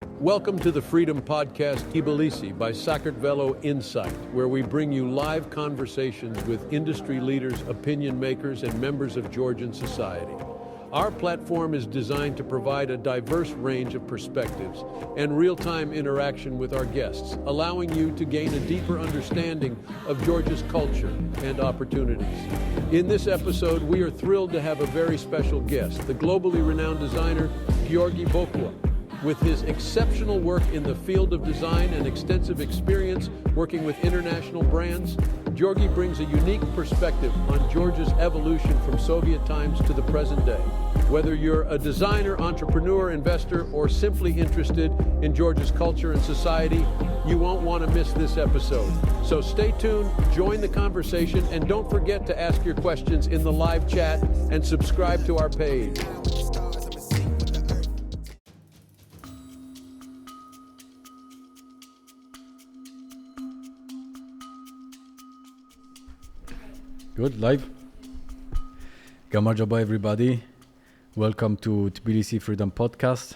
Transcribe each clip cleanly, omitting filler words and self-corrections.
Welcome to the Freedom Podcast Tbilisi by Sakartvelo Insight, where we bring you live conversations with industry leaders, opinion makers, and members of Georgian society. Our platform is designed to provide a diverse range of perspectives and real-time interaction with our guests, allowing you to gain a deeper understanding of Georgia's culture and opportunities. In this episode, we are thrilled to have a very special guest, the globally renowned designer, Georgi Bokhua. With his exceptional work in the field of design and extensive experience working with international brands, Georgi brings a unique perspective on Georgia's evolution from Soviet times to the present day. Whether you're a designer, entrepreneur, investor, or simply interested in Georgia's culture and society, you won't want to miss this episode. So stay tuned, join the conversation, and don't forget to ask your questions in the live chat and subscribe to our page. Good, live. Gamarjaba, everybody. Welcome to Tbilisi Freedom Podcast.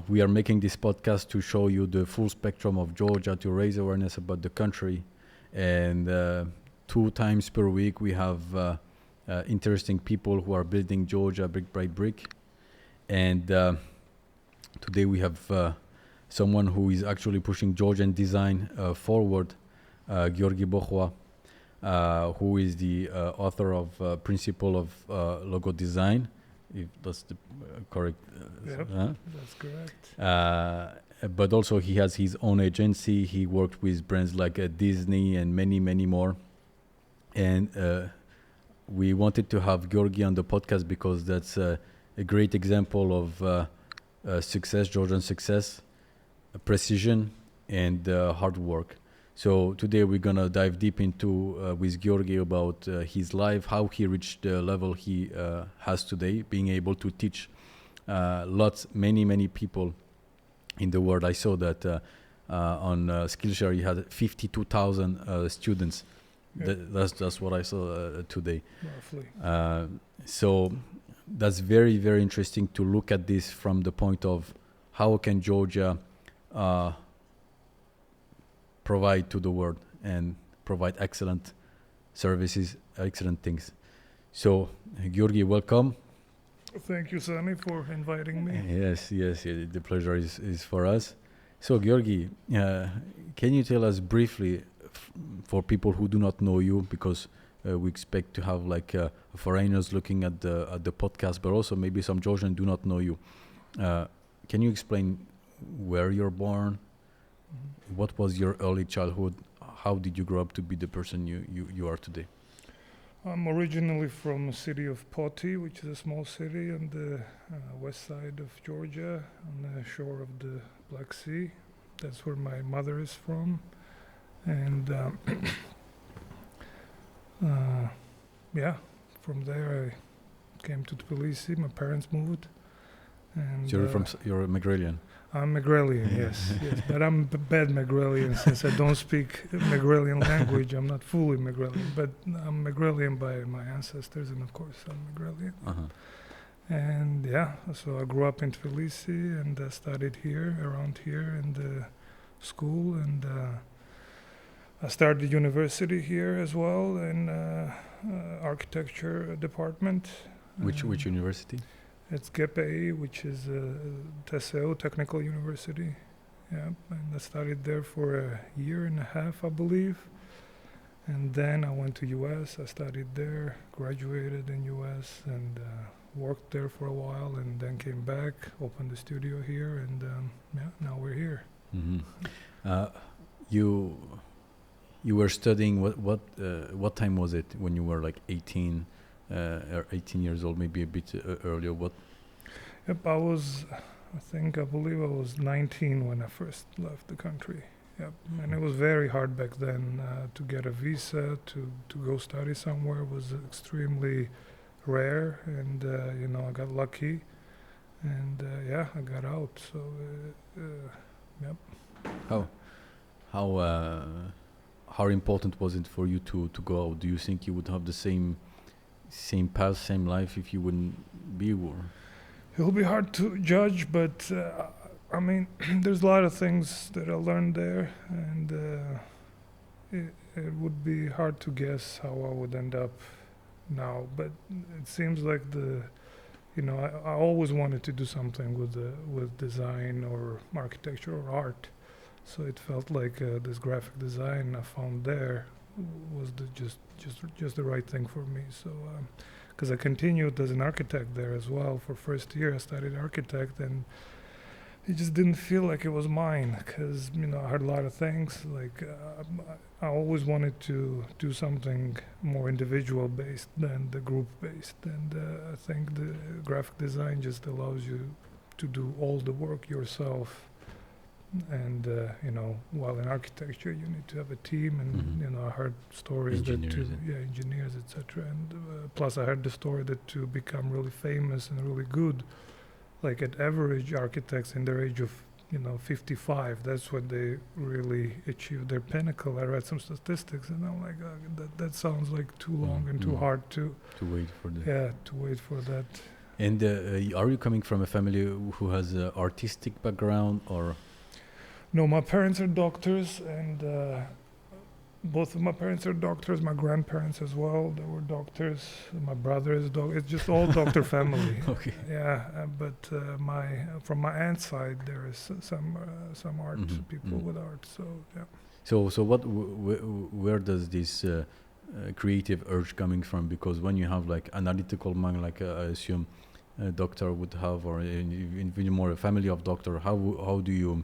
We are making this podcast to show you the full spectrum of Georgia, to raise awareness about the country. And 2 times per week, we have interesting people who are building Georgia brick by brick. And today we have someone who is actually pushing Georgian design forward, Georgi Bokhua. Who is the author of Principle of Logo Design, if that's the correct. Yep, that's correct. But also he has his own agency. He worked with brands like Disney and many, many more. And we wanted to have Georgi on the podcast because that's a great example of success, Georgian success, precision, and hard work. So today we're gonna dive deep into with Georgi about his life, how he reached the level he has today, being able to teach many people in the world. I saw that on Skillshare he had 52,000 students. Yep. That's what I saw today. Roughly. So that's very, very interesting to look at this from the point of how can Georgia provide to the world and provide excellent services, excellent things. So, Georgi, welcome. Thank you, Sunny, for inviting me. Yes, the pleasure is for us. So, Georgi, can you tell us briefly, for people who do not know you, because we expect to have like foreigners looking at the podcast, but also maybe some Georgians do not know you. Can you explain where you're born? What was your early childhood? How did you grow up to be the person you are today? I'm originally from the city of Poti, which is a small city on the west side of Georgia, on the shore of the Black Sea. That's where my mother is from. And from there I came to Tbilisi. My parents moved. And So you're a Megrelian. I'm Megrelian, yes, but I'm bad Megrelian since I don't speak Megrelian language. I'm not fully Megrelian, but I'm Megrelian by my ancestors, and of course I'm Megrelian. Uh-huh. And so I grew up in Tbilisi and studied here, around here in the school, and I started university here as well in architecture department. Which university? It's GPI, which is TSO, Technical University. Yeah, and I studied there for a year and a half, I believe. And then I went to US. I studied there, graduated in US, and worked there for a while, and then came back, opened the studio here, and now we're here. Mm-hmm. You were studying what time was it when you were like 18? Or 18 years old, maybe a bit earlier. What? Yep, I believe I was 19 when I first left the country. Yep, and it was very hard back then to get a visa, to go study somewhere was extremely rare, and I got lucky, and I got out. So, yep. How important was it for you to go out? Do you think you would have the same path, same life if you wouldn't be war? It'll be hard to judge, but I mean, there's a lot of things that I learned there, and it would be hard to guess how I would end up now. But it seems like I always wanted to do something with design or architecture or art. So it felt like this graphic design I found there was just the right thing for me. So because I continued as an architect there as well for first year, I studied architect, and it just didn't feel like it was mine, because I heard a lot of things. Like I always wanted to do something more individual based than the group based, and I think the graphic design just allows you to do all the work yourself. And while in architecture you need to have a team, and I heard stories engineers, etc. And plus I heard the story that to become really famous and really good, like at average architects in their age of 55, that's when they really achieve their pinnacle. I read some statistics, and I'm like, that sounds like too long and too hard to wait for that. Yeah, to wait for that. And are you coming from a family who has an artistic background, or? No, my parents are doctors, and both of my parents are doctors. My grandparents as well, they were doctors. My brother is it's just all doctor family. Okay. Yeah, but from my aunt's side, there is some art people with art. So yeah. So what? Where does this creative urge coming from? Because when you have like analytical mind, like I assume a doctor would have, or even more a family of doctor, how do you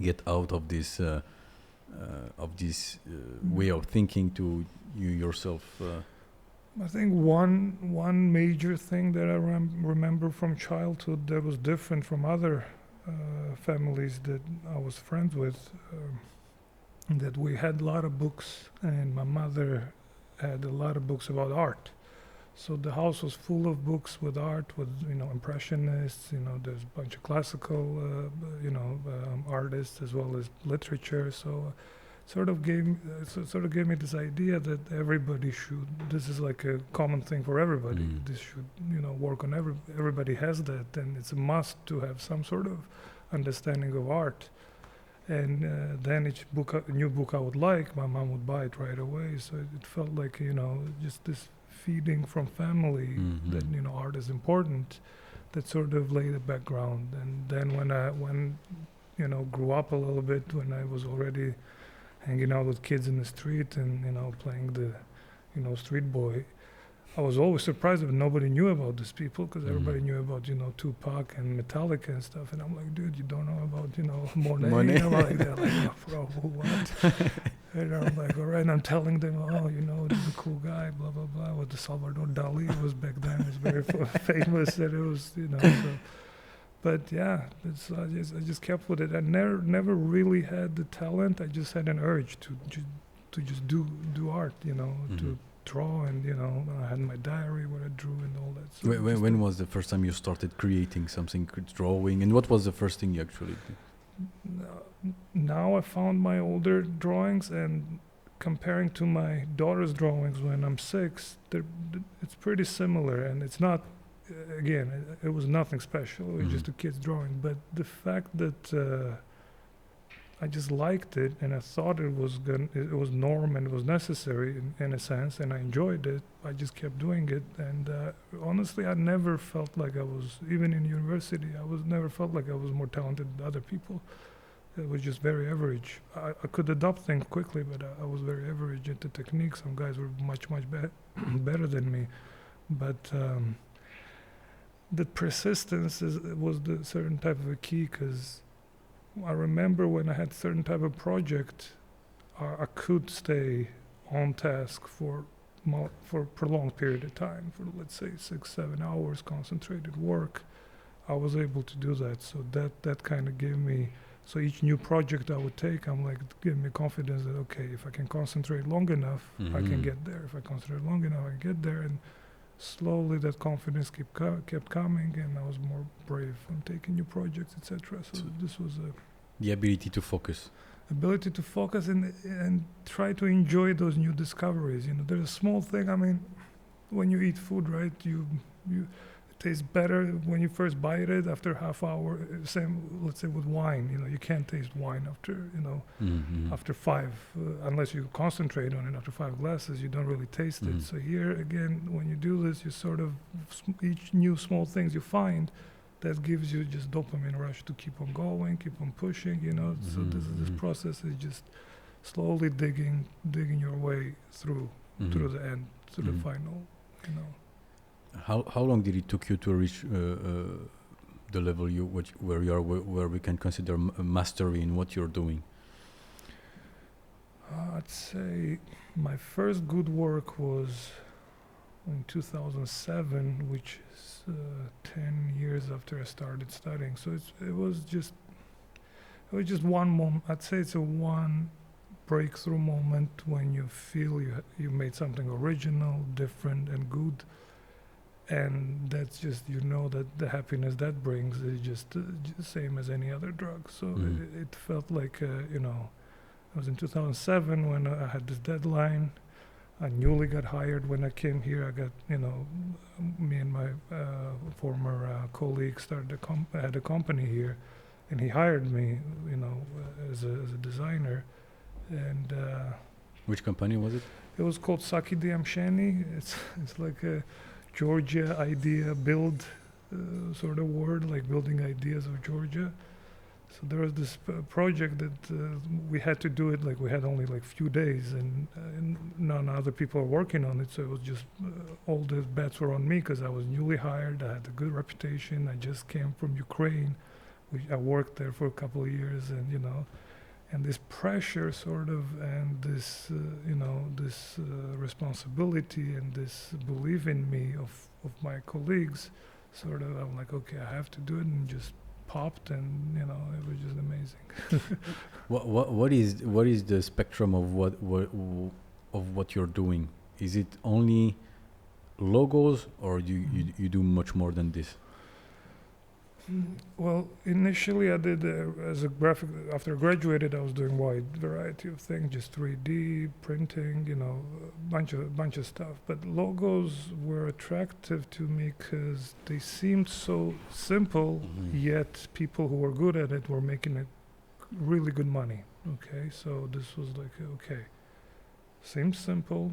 get out of this way of thinking to you yourself? I think one major thing that I remember from childhood that was different from other families that I was friends with, that we had a lot of books, and my mother had a lot of books about art. So the house was full of books with art, with impressionists. There's a bunch of classical, artists as well as literature. So, sort of gave me this idea that everybody should. This is like a common thing for everybody. This should, work on everybody has that, and it's a must to have some sort of understanding of art. And then each new book I would like, my mom would buy it right away. So it felt like just this feeding from family that art is important, that sort of laid the background. And then when grew up a little bit, when I was already hanging out with kids in the street and playing the street boy, I was always surprised that nobody knew about these people, because everybody knew about Tupac and Metallica and stuff, and I'm like, dude, you don't know about Monet? I'm like, they're like, oh, bro, what? And I'm like, all right, and I'm telling them, he's a cool guy, blah blah blah. With the Salvador Dali was back then, was very famous, that it was, So. But yeah, I just kept with it. I never really had the talent. I just had an urge to just do art, to draw, and I had my diary where I drew and all that. So when was the first time you started creating something, drawing, and what was the first thing you actually did? Now I found my older drawings, and comparing to my daughter's drawings when I'm 6, it's pretty similar, and it's not. Again, it was nothing special. It was just a kid's drawing, but the fact that I just liked it, and I thought it was norm and it was necessary in a sense, and I enjoyed it. I just kept doing it, and honestly, I never felt like I was, even in university, never felt like I was more talented than other people. It was just very average. I could adopt things quickly, but I was very average at the technique. Some guys were much better than me, but the persistence was the certain type of a key, because I remember when I had certain type of project, I could stay on task for prolonged period of time, for let's say 6-7 hours concentrated work. I was able to do that, so that kind of gave me. So each new project I would take, I'm like, give me confidence that okay, if I can concentrate long enough, I can get there. If I concentrate long enough, I can get there, and slowly that confidence kept coming, and I was more brave on taking new projects, etc. So this was the ability to focus. Ability to focus and try to enjoy those new discoveries. There's a small thing. I mean, when you eat food, right? You tastes better when you first bite it. After half hour, same. Let's say with wine, you can't taste wine after after 5, unless you concentrate on it. After 5 glasses, you don't really taste it. So here again, when you do this, you sort of each new small things you find, that gives you just dopamine rush to keep on going, keep on pushing. So this process is just slowly digging your way through the end, to the final. How long did it took you to reach the level where you are, where we can consider mastery in what you're doing? I'd say my first good work was in 2007, which is 10 years after I started studying. So it was just one moment. I'd say it's a one breakthrough moment when you feel you made something original, different, and good. And that's just, that the happiness that brings is just the same as any other drug. So it felt like, it was in 2007 when I had this deadline. I newly got hired when I came here. I got, me and my former colleague had a company here, and he hired me, as a designer. And which company was it? It was called Saki Diamsheni. It's like a Georgia idea build sort of word, like building ideas of Georgia. So there was this project that we had to do it, like we had only like few days, and none other people were working on it. So it was just all the bets were on me because I was newly hired. I had a good reputation. I just came from Ukraine. I worked there for a couple of years, and and this pressure sort of, and this this responsibility and this belief in me of my colleagues, sort of, I'm like, okay, I have to do it, and just popped, and it was just amazing. What is the spectrum of what you're doing? Is it only logos, or you do much more than this? Well, initially I did as a graphic. After I graduated, I was doing wide variety of things, just 3D printing, bunch of stuff. But logos were attractive to me because they seemed so simple, yet people who were good at it were making it really good money. Okay, so this was like, okay, seems simple.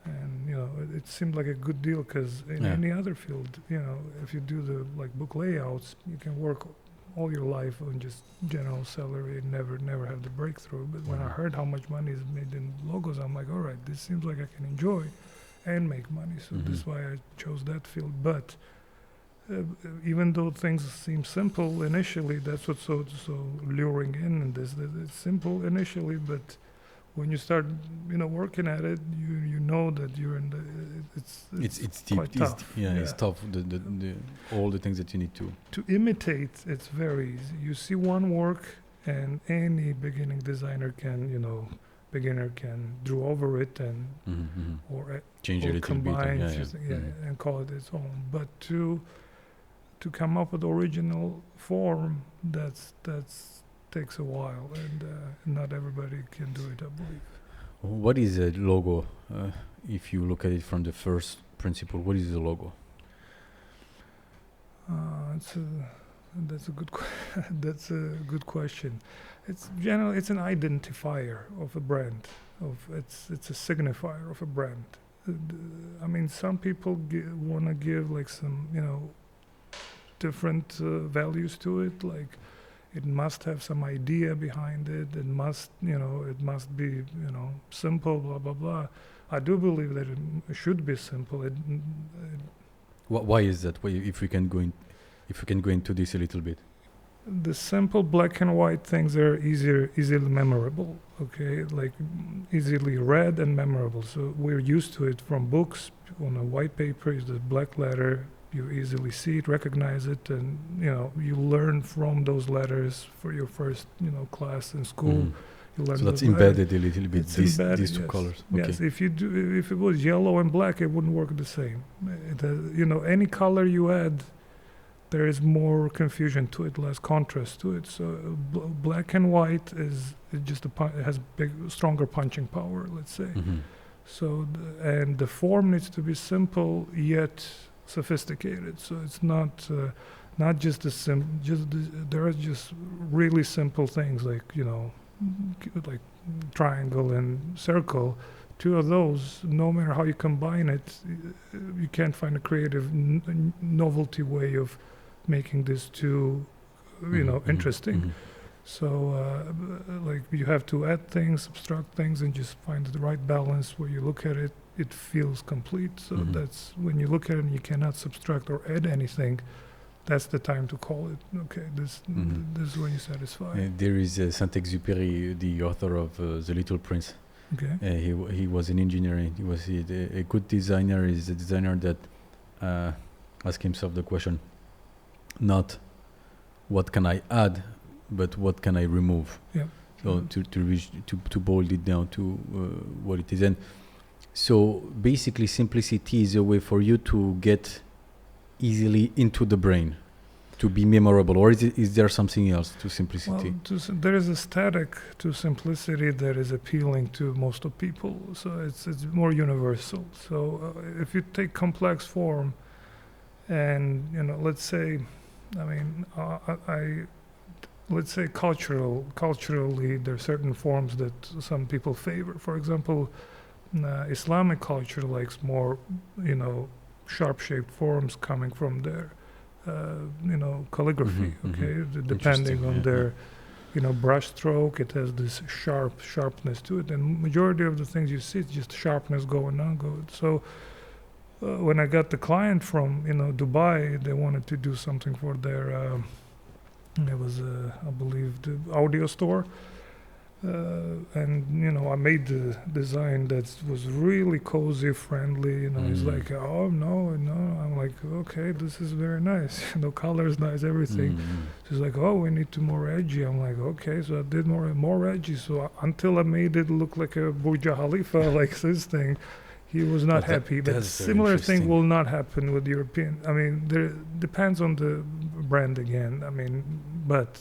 And it seemed like a good deal because in any other field, if you do the book layouts, you can work all your life on just general salary and never have the breakthrough. But when I heard how much money is made in logos, I'm like, all right, this seems like I can enjoy and make money. So that's why I chose that field. But even though things seem simple initially, that's what's so luring in this. That it's simple initially, but when you start, working at it, you know that you're in the. It's deep. Quite tough. It's tough. The all the things that you need to imitate. It's very easy. You see one work, and any beginning designer can draw over it and or change it a little combine bit. And call it its own. But to come up with original form, that's takes a while, and not everybody can do it, I believe. What is a logo? If you look at it from the first principle, what is a logo? That's a good question. It's generally it's an identifier of a brand. It's a signifier of a brand. I mean, some people want to give like some different values to it, like. It must have some idea behind it. It must, it must be, simple, blah, blah, blah. I do believe that it should be simple. Why is that? If we can go into this a little bit. The simple black and white things are easily memorable, okay? Like easily read and memorable. So we're used to it from books. On a white paper is the black letter. You easily see it, recognize it, and you learn from those letters for your first class in school. You learn so that's embedded a little bit. These two colors. Okay. Yes, if it was yellow and black, it wouldn't work the same. It has, any color you add, there is more confusion to it, less contrast to it. So black and white is just it has stronger punching power, let's say. So and the form needs to be simple yet sophisticated. So it's not just there are just really simple things like, like triangle and circle. Two of those, no matter how you combine it, you can't find a creative novelty way of making this two, interesting. So, like you have to add things, subtract things, and just find the right balance where you look at it, it feels complete. So that's when you look at it and you cannot subtract or add anything, that's the time to call it, okay, this is when you're satisfied. There is Saint-Exupéry, the author of The Little Prince. Okay. He was an engineer. He was a good designer. Is a designer that asks himself the question, not what can I add, but what can I remove. Yeah. So to boil it down to what it is. And so basically, simplicity is a way for you to get easily into the brain, to be memorable, or is there something else to simplicity? Well, there is a static to simplicity that is appealing to most of people. So it's more universal. So if you take complex form, and let's say, let's say culturally, there are certain forms that some people favor. For example, Islamic culture likes more, sharp-shaped forms coming from their calligraphy, depending on their, brush stroke, it has this sharpness to it, and majority of the things you see is just sharpness going on. So when I got the client from, Dubai, they wanted to do something for their, it was, I believe, the audio store, and I made the design that was really cozy, friendly. He's like, oh no, I'm like, okay, this is very nice. Color is nice, everything. She's like, oh, we need to more edgy. I'm like, okay, so I did more edgy. So until I made it look like a Burj Khalifa, like this thing, he was not happy. But similar thing will not happen with European. There depends on the brand again. But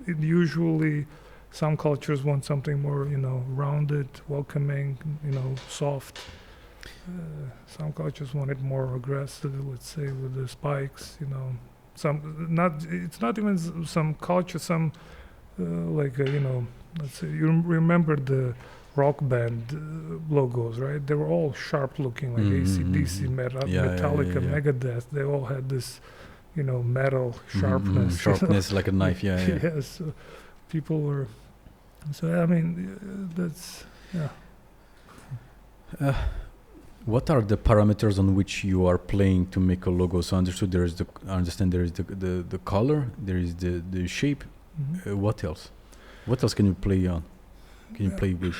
it usually. Some cultures want something more, rounded, welcoming, soft. Some cultures want it more aggressive, let's say, with the spikes, It's not even some culture, let's say, you remember the rock band logos, right? They were all sharp looking, like AC/DC, Metallica, Megadeth. They all had this, metal sharpness. Sharpness like a knife, Yes. So people were. So that's what are the parameters on which you are playing to make a logo? So I understand there is the color, there is the shape. What else? What else can you play on? Can you play with?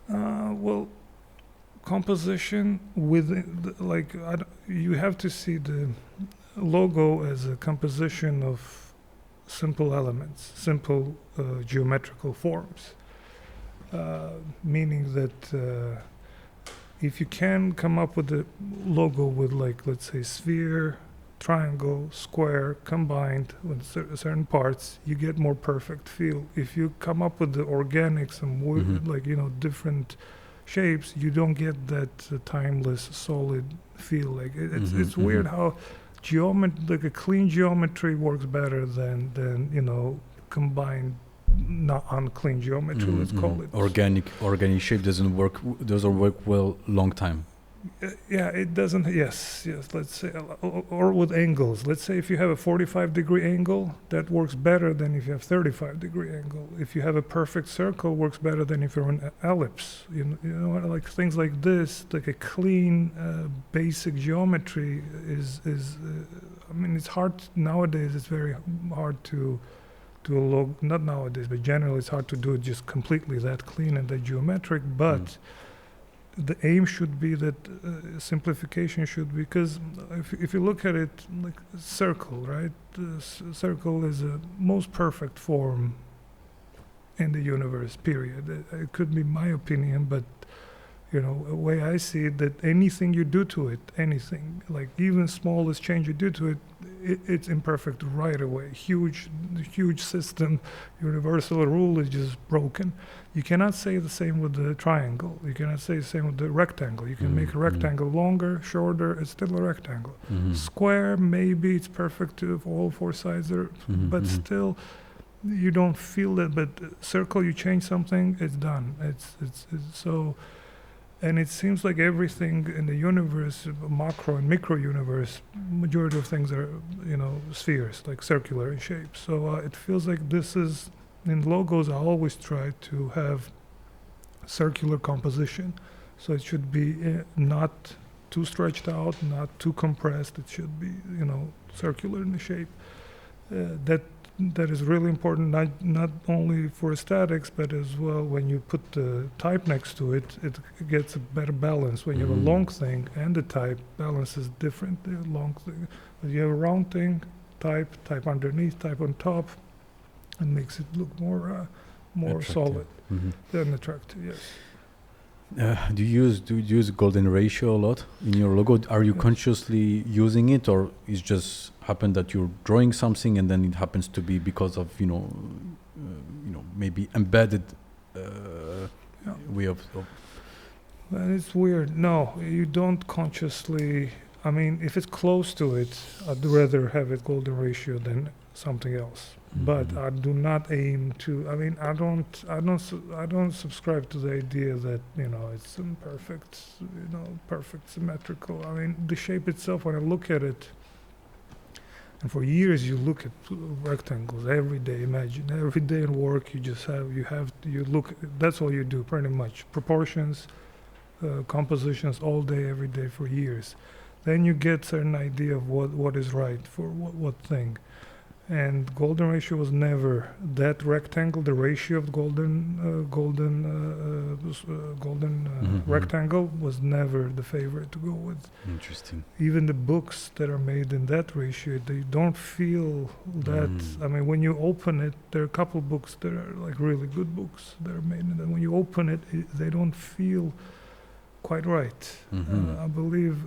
Well, composition you have to see the logo as a composition of simple elements, simple geometrical forms, meaning that if you can come up with a logo with, like, let's say, sphere, triangle, square combined with certain parts, you get more perfect feel. If you come up with the organic, some different shapes, you don't get that timeless, solid feel. Like it's weird how like a clean geometry works better than combined, not unclean geometry. Let's call it organic shape doesn't work well long time. It doesn't. Yes. Let's say, or with angles. Let's say if you have a 45-degree angle, that works better than if you have 35-degree angle. If you have a perfect circle, works better than if you're an ellipse. Like things like this, like a clean, basic geometry is. It's hard nowadays. It's very hard to not nowadays, but generally, it's hard to do it just completely that clean and that geometric. But the aim should be that simplification should be, because if you look at it like a circle, right? The circle is a most perfect form in the universe, period. It could be my opinion, but You know, the way I see it, that anything you do to it, anything, like even smallest change you do to it, it's imperfect right away. Huge system, universal rule is just broken. You cannot say the same with the triangle. You cannot say the same with the rectangle. You can make a rectangle longer, shorter, it's still a rectangle. Square, maybe it's perfect to all four sides, but still, you don't feel it. But circle, you change something, it's done. It's so. And it seems like everything in the universe, macro and micro universe, majority of things are, you know, spheres, like circular in shape. So it feels like this is, in logos, I always try to have circular composition. So it should be not too stretched out, not too compressed. It should be, you know, circular in the shape. That is really important, not only for aesthetics, but as well when you put the type next to it, it gets a better balance. When you have a long thing and the type, balance is different. The long thing, but you have a round thing, type underneath, type on top, and makes it look more solid and attractive. Yes. Do you use golden ratio a lot in your logo? Are you consciously using it, or it's just happened that you're drawing something and then it happens to be because of maybe embedded way of And it's weird. No, you don't consciously. I mean, if it's close to it, I'd rather have it golden ratio than something else. But I do not aim to. I mean, I don't subscribe to the idea that, you know, it's imperfect, perfect symmetrical. I mean, the shape itself, when I look at it, and for years you look at rectangles every day. Imagine every day in work you look. That's all you do pretty much. Proportions, compositions, all day, every day for years. Then you get certain idea of what is right for what thing. And golden ratio was never that rectangle. The ratio of golden rectangle was never the favorite to go with. Interesting. Even the books that are made in that ratio, they don't feel that. I mean, when you open it, there are a couple books that are like really good books that are made, and then when you open it, they don't feel quite right. I believe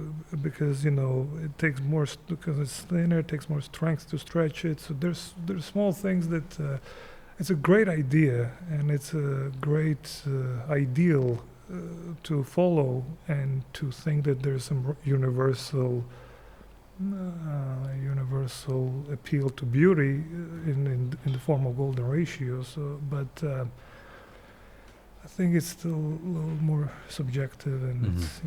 because, it takes more because it's thinner, it takes more strength to stretch it. So there's small things that it's a great idea, and it's a great ideal to follow, and to think that there's some universal appeal to beauty in the form of golden ratio. So, but I think it's still a little more subjective, and it's,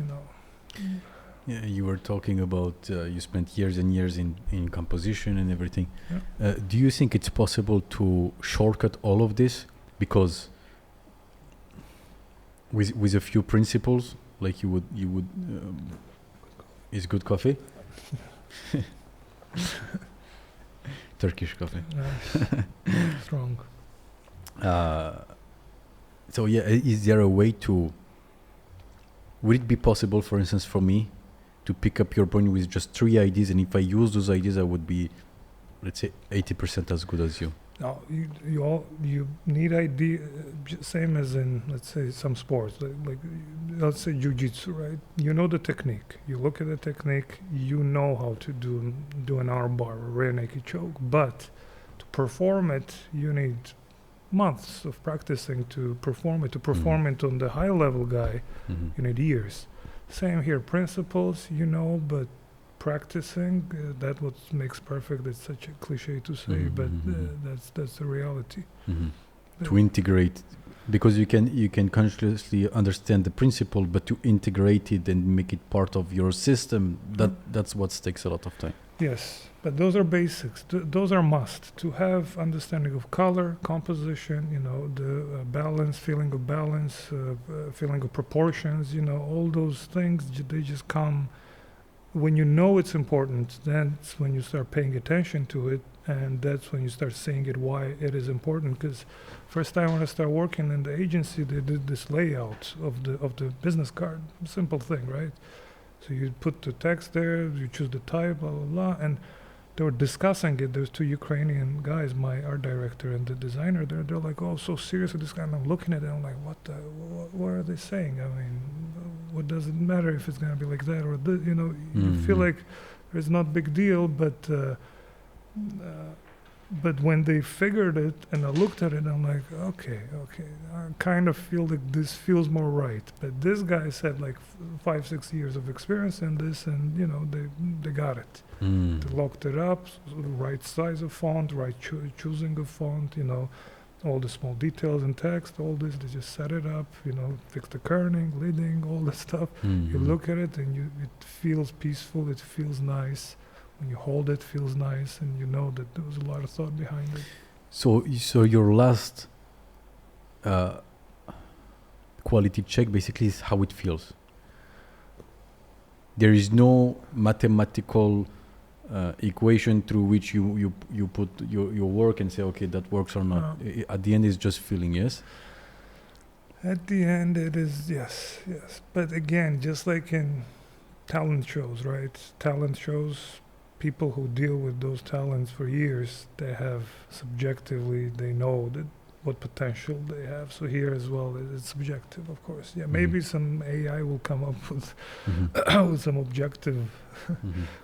Yeah, you were talking about you spent years and years in composition and everything. Yeah. Do you think it's possible to shortcut all of this? Because with a few principles, like you would is good coffee? Turkish coffee. Strong. So yeah, is there a way to? Would it be possible, for instance, for me, to pick up your point with just 3 ideas, and if I use those ideas, I would be, let's say, 80% as good as you? No, you need idea, same as in, let's say, some sports, like let's say jiu-jitsu, right? You know the technique. You look at the technique. You know how to do an arm bar or rear naked choke, but to perform it, you need months of practicing to perform it. To perform it on the high level guy, you need years. Same here, principles, but practicing, that's what makes perfect. It's such a cliche to say, but that's the reality. To integrate, because you can consciously understand the principle, but to integrate it and make it part of your system, that's what takes a lot of time. Yes, but those are basics. Those are must. To have understanding of color, composition, the balance, feeling of balance, feeling of proportions, all those things, they just come. When you know it's important, that's when you start paying attention to it, and that's when you start seeing it, why it is important. Because first time when I started working in the agency, they did this layout of the business card. Simple thing, right? So you put the text there, you choose the type, blah, blah, blah. And they were discussing it. There's two Ukrainian guys, my art director and the designer. They're like, oh, so serious with this guy. And I'm looking at it. I'm like, what are they saying? I mean, what does it matter if it's gonna be like that or this? You know, you feel like it's not big deal, but when they figured it and I looked at it, I'm like, okay, I kind of feel like this feels more right. But this guy said like 5-6 years of experience in this, and you know, they got it. They locked it up, the right size of font, right choosing of font, you know, all the small details in text, all this, they just set it up, you know, fix the kerning, leading, all that stuff. You look at it and it feels peaceful, it feels nice. When you hold it, feels nice, and you know that there was a lot of thought behind it. So your last quality check basically is how it feels. There is no mathematical equation through which you put your work and say, okay, that works or not. At the end, it's just feeling, yes? At the end, it is, yes. But again, just like in talent shows, right? Talent shows, people who deal with those talents for years, they have subjectively, they know that what potential they have. So here as well, it's subjective, of course. Yeah, maybe some AI will come up with with some objective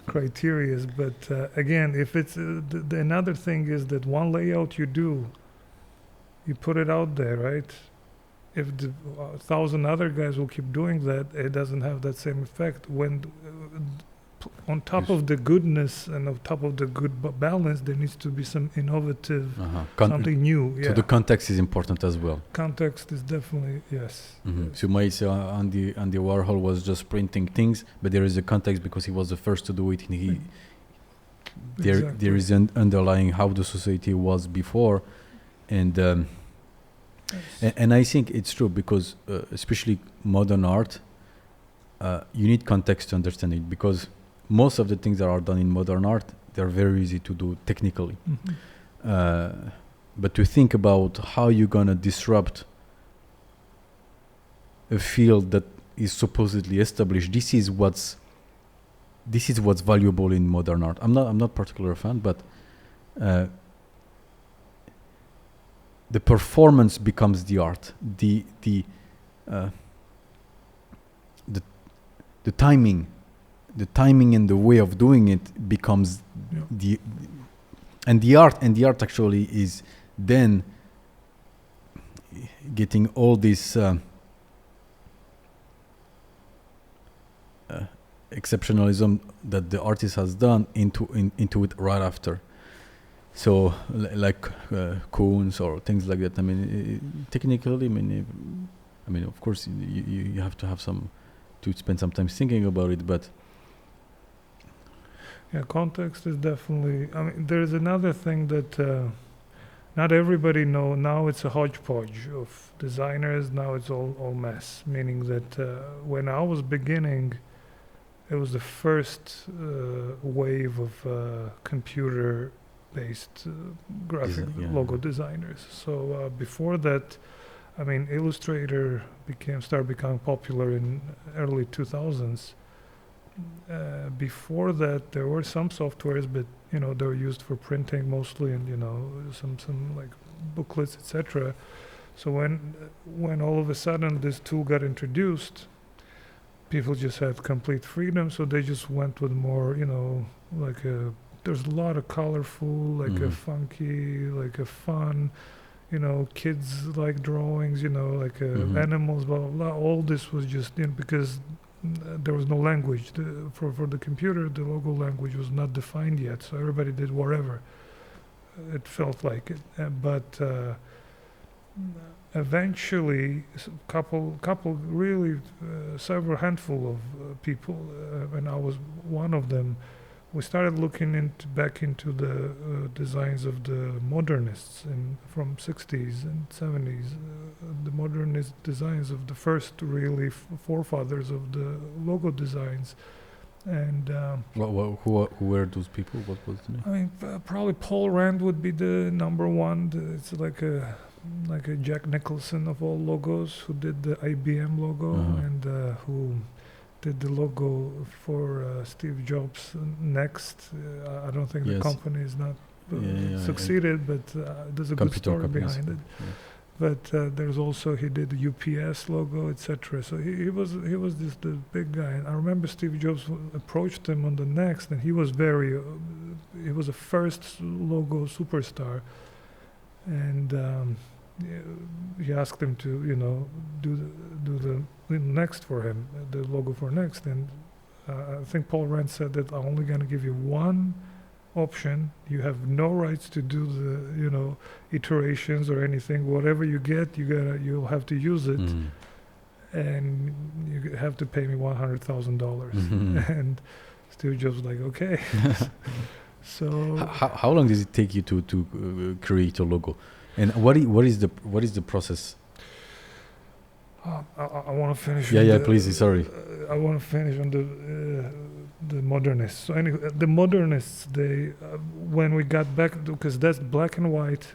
criteria. But again, if it's the another thing is that one layout you do, you put it out there, right? If the 1,000 other guys will keep doing that, it doesn't have that same effect. When on top of the goodness and on top of the good balance, there needs to be some innovative, something new. Yeah. So the context is important as well. Context is definitely, yes. So you might say Andy Warhol was just printing things, but there is a context because he was the first to do it, and there is an underlying how the society was before, and I think it's true because especially modern art, you need context to understand it, because most of the things that are done in modern art, they're very easy to do technically. But to think about how you're gonna disrupt a field that is supposedly established, this is what's valuable in modern art. I'm not particular fan, but the performance becomes the art. The timing and the way of doing it becomes the art actually is then getting all this exceptionalism that the artist has done into it right after. So like cones or things like that. I mean, technically, I mean, of course, you have to have to spend some time thinking about it, but yeah, context is definitely. I mean, there's another thing that not everybody know. Now it's a hodgepodge of designers. Now it's all mess. Meaning that when I was beginning, it was the first wave of computer-based graphic logo designers. So before that, I mean, Illustrator started becoming popular in early 2000s. Before that, there were some softwares, but you know, they were used for printing mostly, and you know, some like booklets, etc. So when all of a sudden this tool got introduced, people just had complete freedom. So they just went with more, you know, like there's a lot of colorful, like a funky, like a fun. You know, kids like drawings, you know, like animals, blah, blah, blah. All this was just because there was no language. For the computer, the logo language was not defined yet, so everybody did whatever. It felt like it. But eventually, several handful of people, and I was one of them, we started looking back into the designs of the modernists from 60s and 70s, the modernist designs of the first really forefathers of the logo designs. And who were those people? What was the name? I mean, probably Paul Rand would be the number one. It's like a Jack Nicholson of all logos, who did the IBM logo and who did the logo for Steve Jobs Next. I don't think the Yes. company is not succeeded, but there's a good Computer story companies. behind it. Yeah. But there's also he did the UPS logo, etc. So he was this the big guy. And I remember Steve Jobs approached him on the Next, and he was he was a first logo superstar, and he asked him to do the Next for him, the logo for Next, and I think Paul Rand said that I'm only going to give you one option. You have no rights to do the iterations or anything. Whatever you get, you'll have to use it, and you have to pay me $100,000. And Steve Jobs was like, okay. So how long does it take you to create a logo, and what is the process? I want to finish. Please. Sorry. I want to finish on the modernists. So anyway, the modernists, they when we got back, because that's black and white,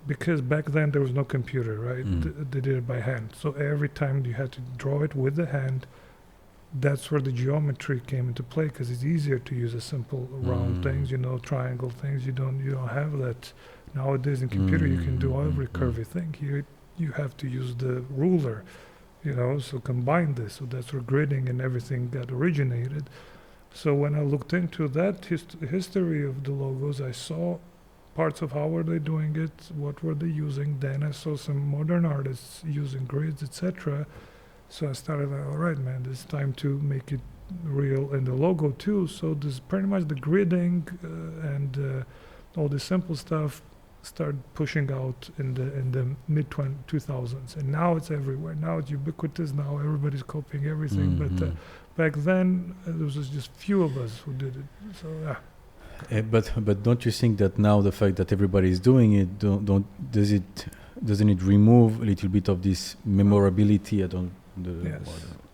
because back then there was no computer, right? They did it by hand. So every time you had to draw it with the hand. That's where the geometry came into play, because it's easier to use a simple round things, triangle things. You don't have that nowadays in computer. You can do every curvy thing. Here you have to use the ruler, so combine this. So that's where gridding and everything got originated. So when I looked into that history of the logos, I saw parts of how were they doing it, what were they using. Then I saw some modern artists using grids, etc. So I started like, all right, man, it's time to make it real in the logo too. So this pretty much the gridding and all the simple stuff started pushing out in the mid 2000s, and now it's everywhere. Now it's ubiquitous. Now everybody's copying everything. But back then there was just few of us who did it. So yeah. But don't you think that now the fact that everybody is doing it, doesn't it remove a little bit of this memorability?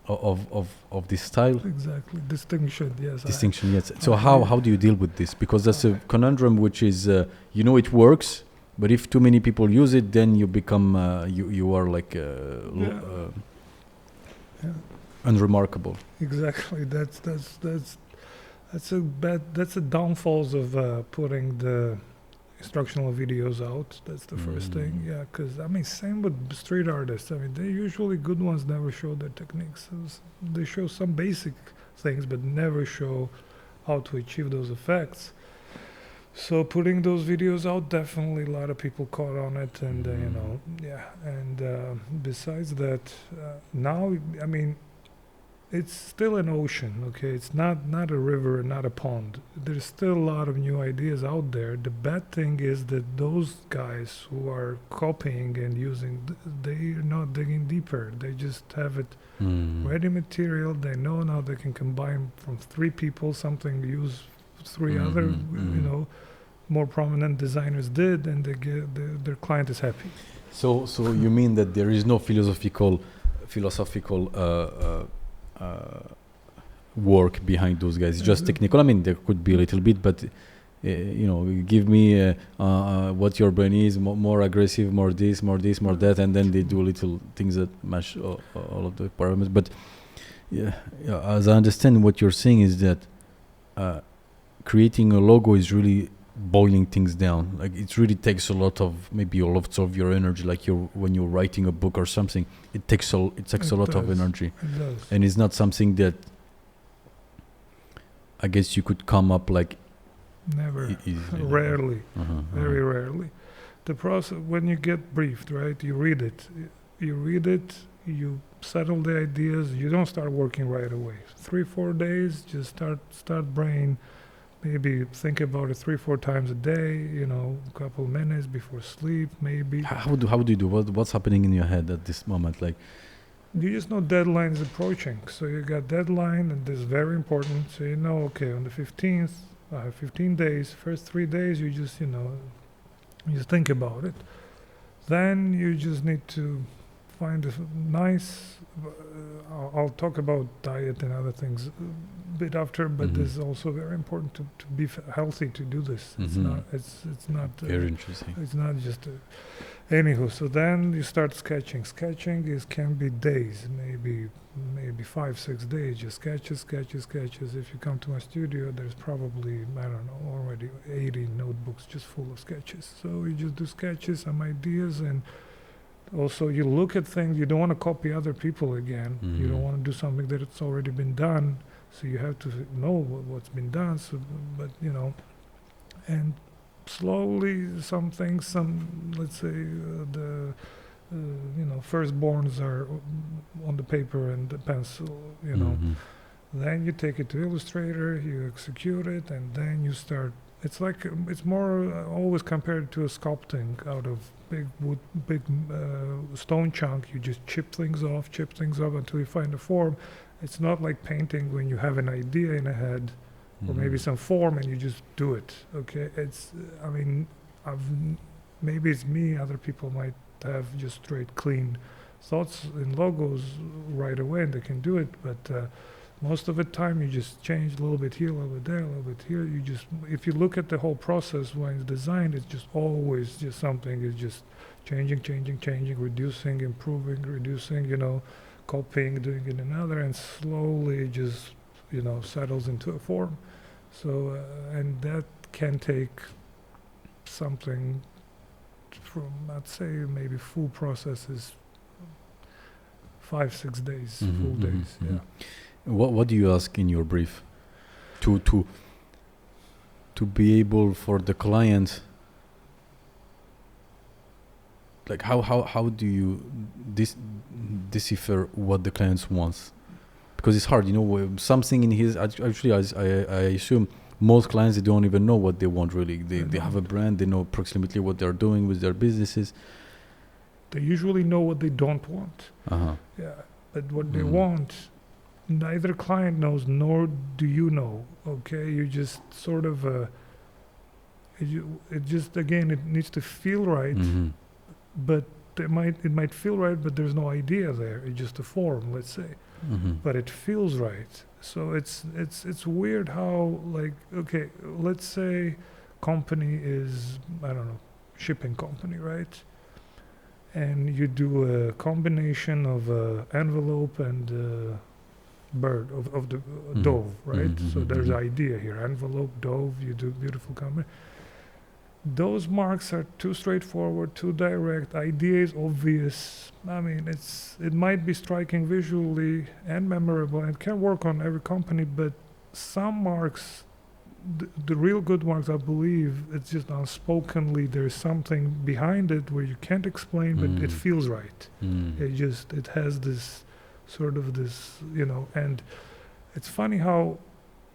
Of this style? Exactly. Distinction, yes. So how do you deal with this? Because that's a conundrum, which is it works, but if too many people use it, then you become you are like unremarkable. Exactly. That's a downfalls of putting the instructional videos out. That's the first thing. Yeah, because same with street artists. They usually good ones never show their techniques. They show some basic things, but never show how to achieve those effects. So putting those videos out, definitely a lot of people caught on it, and And besides that, now it's still an ocean, okay? It's not a river, not a pond. There's still a lot of new ideas out there. The bad thing is that those guys who are copying and using, they're not digging deeper. They just have it ready material. They know now they can combine from 3 people something, use 3 other, more prominent designers did, and they get their client is happy. So you mean that there is no philosophical work behind those guys? It's just technical. There could be a little bit, but give me what your brain is, more aggressive, more this, more that, and then they do little things that match all of the parameters. But as I understand, what you're saying is that creating a logo is really boiling things down. Like it really takes a lot of your energy. Like when you're writing a book or something, it takes a lot of energy. It does. And it's not something that I guess you could come up like never, rarely, very rarely. The process, when you get briefed, right? You read it, you settle the ideas. You don't start working right away. 3-4 days, just start brain. Maybe think about it 3-4 times a day, a couple of minutes before sleep, maybe. How do you do? What's happening in your head at this moment? Like, you just know deadline is approaching. So you got deadline, and this is very important. So okay, on the 15th, I have 15 days. First 3 days, you just, you think about it. Then you just need to find it nice. I'll talk about diet and other things a bit after, but this is also very important to be healthy to do this. It's not. It's not. Very interesting. It's not just. Anywho, so then you start sketching. Sketching can be days, maybe 5-6 days. Just sketches. If you come to my studio, there's probably, I don't know, already 80 notebooks just full of sketches. So you just do sketches, some ideas, and also you look at things. You don't want to copy other people again. You don't want to do something that it's already been done. So you have to know what's been done. So, but and slowly some things, let's say the firstborns are on the paper and the pencil, then you take it to Illustrator, you execute it, and then you start. It's like it's more always compared to a sculpting out of big stone chunk. You just chip things off until you find a form. It's not like painting when you have an idea in a head or maybe some form and you just do it. Okay, maybe it's me. Other people might have just straight clean thoughts in logos right away and they can do it, but most of the time you just change a little bit here, a little bit there, a little bit here. You just, if you look at the whole process when it's designed, it's just always just something is just changing, reducing, improving, reducing, copying, doing it another, and slowly just settles into a form. So and that can take something from, I'd say, maybe full process is 5-6 days, full days. Yeah. What do you ask in your brief to be able for the client? Like how do you decipher what the client wants? Because it's hard, something in his. Actually, I assume most clients, they don't even know what they want really. They have a brand, they know approximately what they're doing with their businesses. They usually know what they don't want. Yeah, but what they want, neither client knows nor do you know. Okay, you just sort of it just, again, it needs to feel right, but it might feel right, but there's no idea there. It's just a form, let's say, but it feels right. So it's weird how, like, okay, let's say company is, I don't know, shipping company, right? And you do a combination of envelope and bird of the dove, right? So there's idea here, envelope, dove. You do beautiful combination. Those marks are too straightforward, too direct. Idea is obvious. I mean, it might be striking visually and memorable, and can work on every company. But some marks, the real good marks, I believe, it's just unspokenly there's something behind it where you can't explain, but it feels right. It has this sort of this, and it's funny how,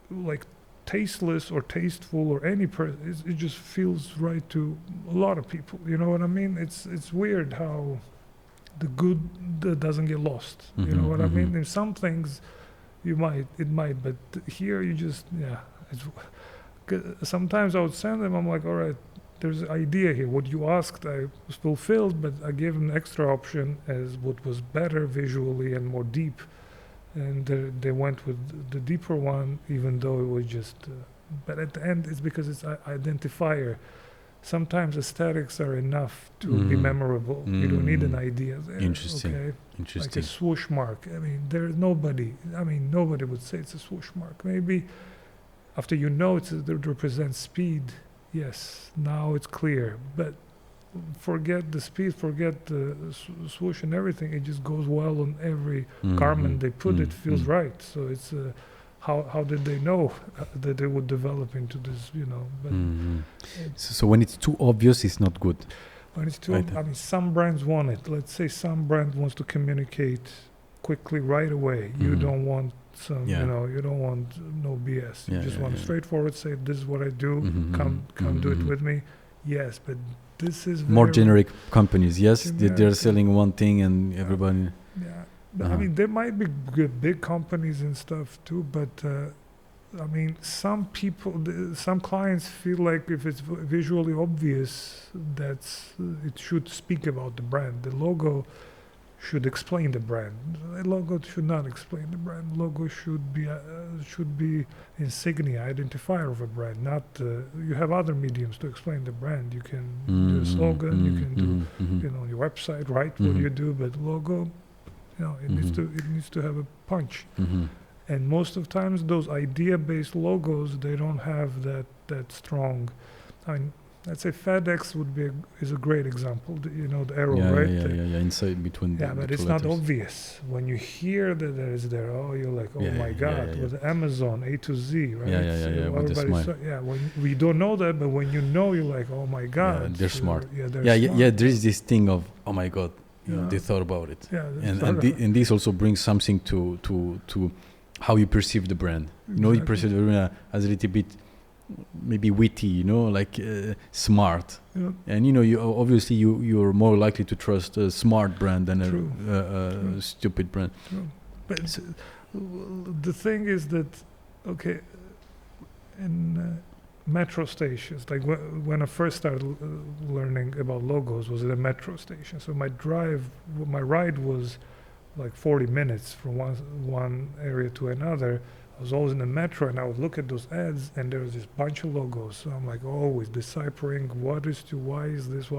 like, tasteless or tasteful or any person, it just feels right to a lot of people. You know what I mean? It's weird how the good doesn't get lost. You know what I mean? In some things, it might, but here you just, sometimes I would send them, I'm like, all right, there's an idea here. What you asked, I was fulfilled, but I gave an extra option as what was better visually and more deep. And they went with the deeper one, even though it was just. But at the end, it's because it's identifier. Sometimes aesthetics are enough to be memorable. You don't need an idea there. Interesting. Okay? Interesting. Like a swoosh mark. I mean, nobody would say it's a swoosh mark. Maybe after it represents speed. Yes, now it's clear. But forget the speed, forget the swoosh and everything. It just goes well on every garment they put. It feels right. So it's how did they know that they would develop into this? But so when it's too obvious, it's not good. When it's too, I mean, some brands want it. Let's say some brand wants to communicate quickly right away. You don't want some, you don't want no BS. You just want to straightforward say, this is what I do. Come do it with me. Yes, but this is more generic companies. Yes, they're selling one thing and everybody. Yeah, but I mean, there might be big companies and stuff too. But I mean, some clients feel like if it's visually obvious, it should speak about the brand. The logo should explain the brand. A logo should not explain the brand. Logo should be insignia, identifier of a brand. Not you have other mediums to explain the brand. You can do a slogan. You can do on your website, write what you do. But logo, it needs to have a punch. And most of times, those idea-based logos, they don't have that strong. I mean, let's say FedEx is a great example. The arrow, right? Inside between. Yeah, but it's not obvious when you hear that there is there. Oh, you're like, oh my God, with Amazon A to Z, right? With the smile. When we don't know that, but when you know, you're like, oh my God, they're smart. They're smart. There is this thing of, oh my God, they thought about it. And this also brings something to how you perceive the brand. Exactly. You perceive the brand as a little bit maybe witty, like smart. And you obviously you're more likely to trust a smart brand than a stupid brand. True. But the thing is that, okay, in metro stations, like when I first started learning about logos, was at a metro station. So my ride was like 40 minutes from one area to another. I was always in the metro, and I would look at those ads, and there was this bunch of logos. So I'm like always deciphering why is this.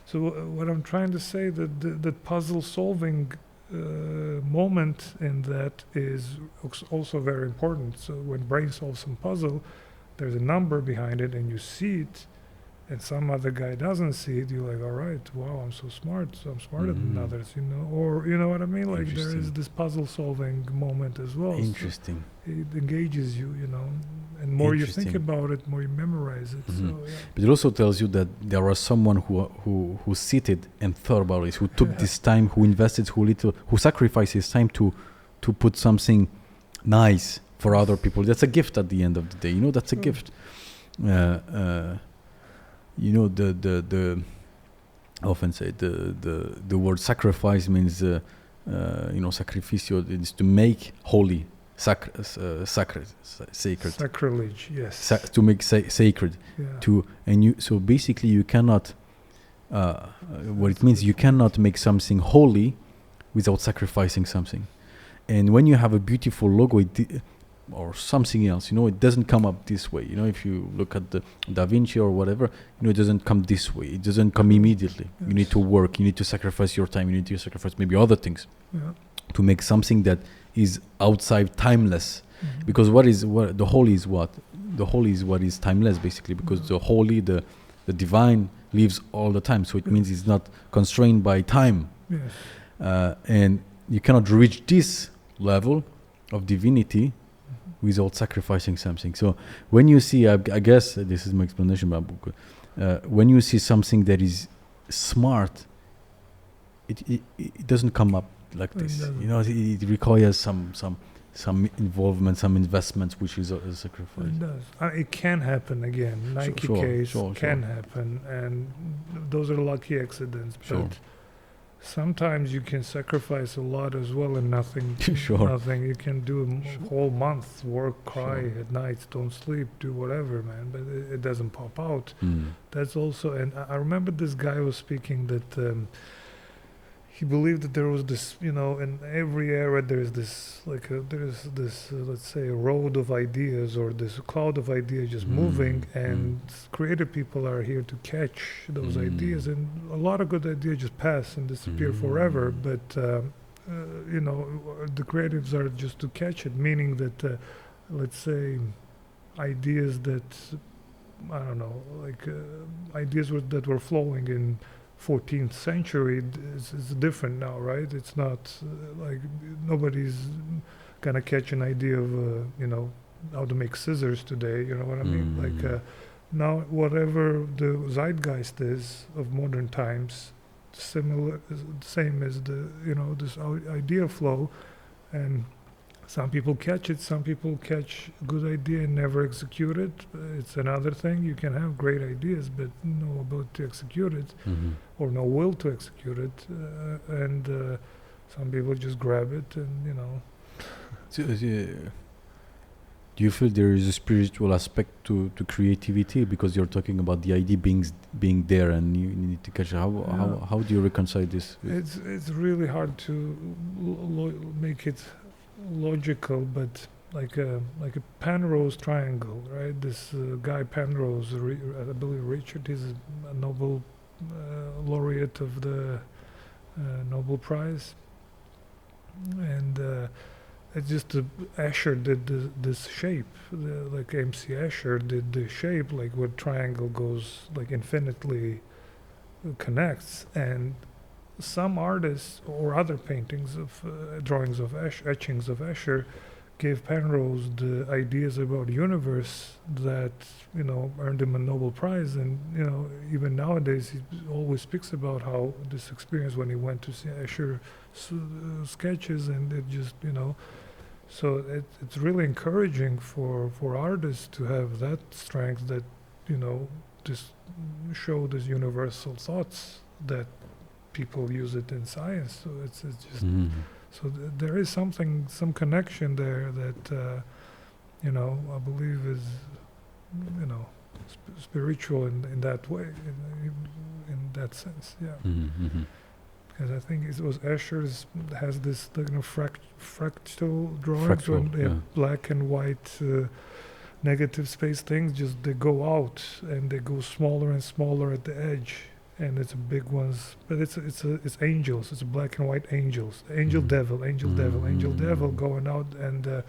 So what I'm trying to say, that puzzle solving moment in that is also very important. So when brain solves some puzzle, there's a number behind it, and you see it, and some other guy doesn't see it. You're like, all right, wow, I'm so smart, so I'm smarter than others, or you know what I mean? Like there is this puzzle solving moment as well. Interesting. So it engages you, and more you think about it, more you memorize it. So, But it also tells you that there was someone who seated and thought about it, who took this time, who invested, who sacrificed his time to put something nice for other people. That's a gift at the end of the day. That's a gift. The often say the word sacrifice means sacrificio is to make holy, sacred. Sacrilege, yes. To make sacred. So basically you cannot. What it means, you cannot make something holy without sacrificing something. And when you have a beautiful logo, or something else, it doesn't come up this way. If you look at the Da Vinci or whatever, it doesn't come this way. It doesn't come immediately. Yes. You need to work. You need to sacrifice your time. You need to sacrifice maybe other things to make something that is outside timeless. Because the holy is what? The holy is what is timeless, basically. Because the holy, the divine, lives all the time. So it means it's not constrained by time. Yes. And you cannot reach this level of divinity without sacrificing something. So when you see, I guess this is my explanation about Bokhua, when you see something that is smart, it doesn't come up like this. It requires some involvement, some investments, which is a sacrifice. It does. It can happen again. Nike case can happen, and those are lucky accidents. But sometimes you can sacrifice a lot as well, and nothing. Nothing. You can do a whole month, work, cry at night, don't sleep, do whatever, man. But it doesn't pop out. That's also. And I remember this guy was speaking that he believed that there was this, in every era there's this, let's say, a road of ideas or this cloud of ideas just moving, and creative people are here to catch those ideas, and a lot of good ideas just pass and disappear forever, but the creatives are just to catch it, meaning that let's say ideas that, I don't know, ideas that were flowing in 14th century is different now, right? It's not like nobody's gonna catch an idea of how to make scissors today, you know what I mean? Now whatever the zeitgeist is of modern times, same as this idea flow, and some people catch it, some people catch a good idea and never execute it. It's another thing. You can have great ideas, but no ability to execute it, or no will to execute it. And some people just grab it and, So, Do you feel there is a spiritual aspect to creativity, because you're talking about the idea being there and you need to catch it? How do you reconcile this? It's really hard to make it logical, but like a Penrose triangle, right? This guy Penrose, I believe Richard, is a Nobel laureate of the Nobel Prize, and it's just Escher did this shape, like MC Escher did the shape, like where triangle goes like infinitely connects, and some artists or other paintings of drawings of etchings of Escher gave Penrose the ideas about universe that earned him a Nobel Prize. And even nowadays he always speaks about how this experience when he went to see Escher sketches, and it just so it's really encouraging for artists to have that strength, that just show these universal thoughts that people use it in science. So it's just so there is some connection there that I believe is spiritual in that way, in that sense. Yeah. Because I think it was Escher's has this fractal drawings when they have black and white negative space things, just they go out and they go smaller and smaller at the edge, and it's big ones, but it's angels, it's black and white angels, angel devil going out. And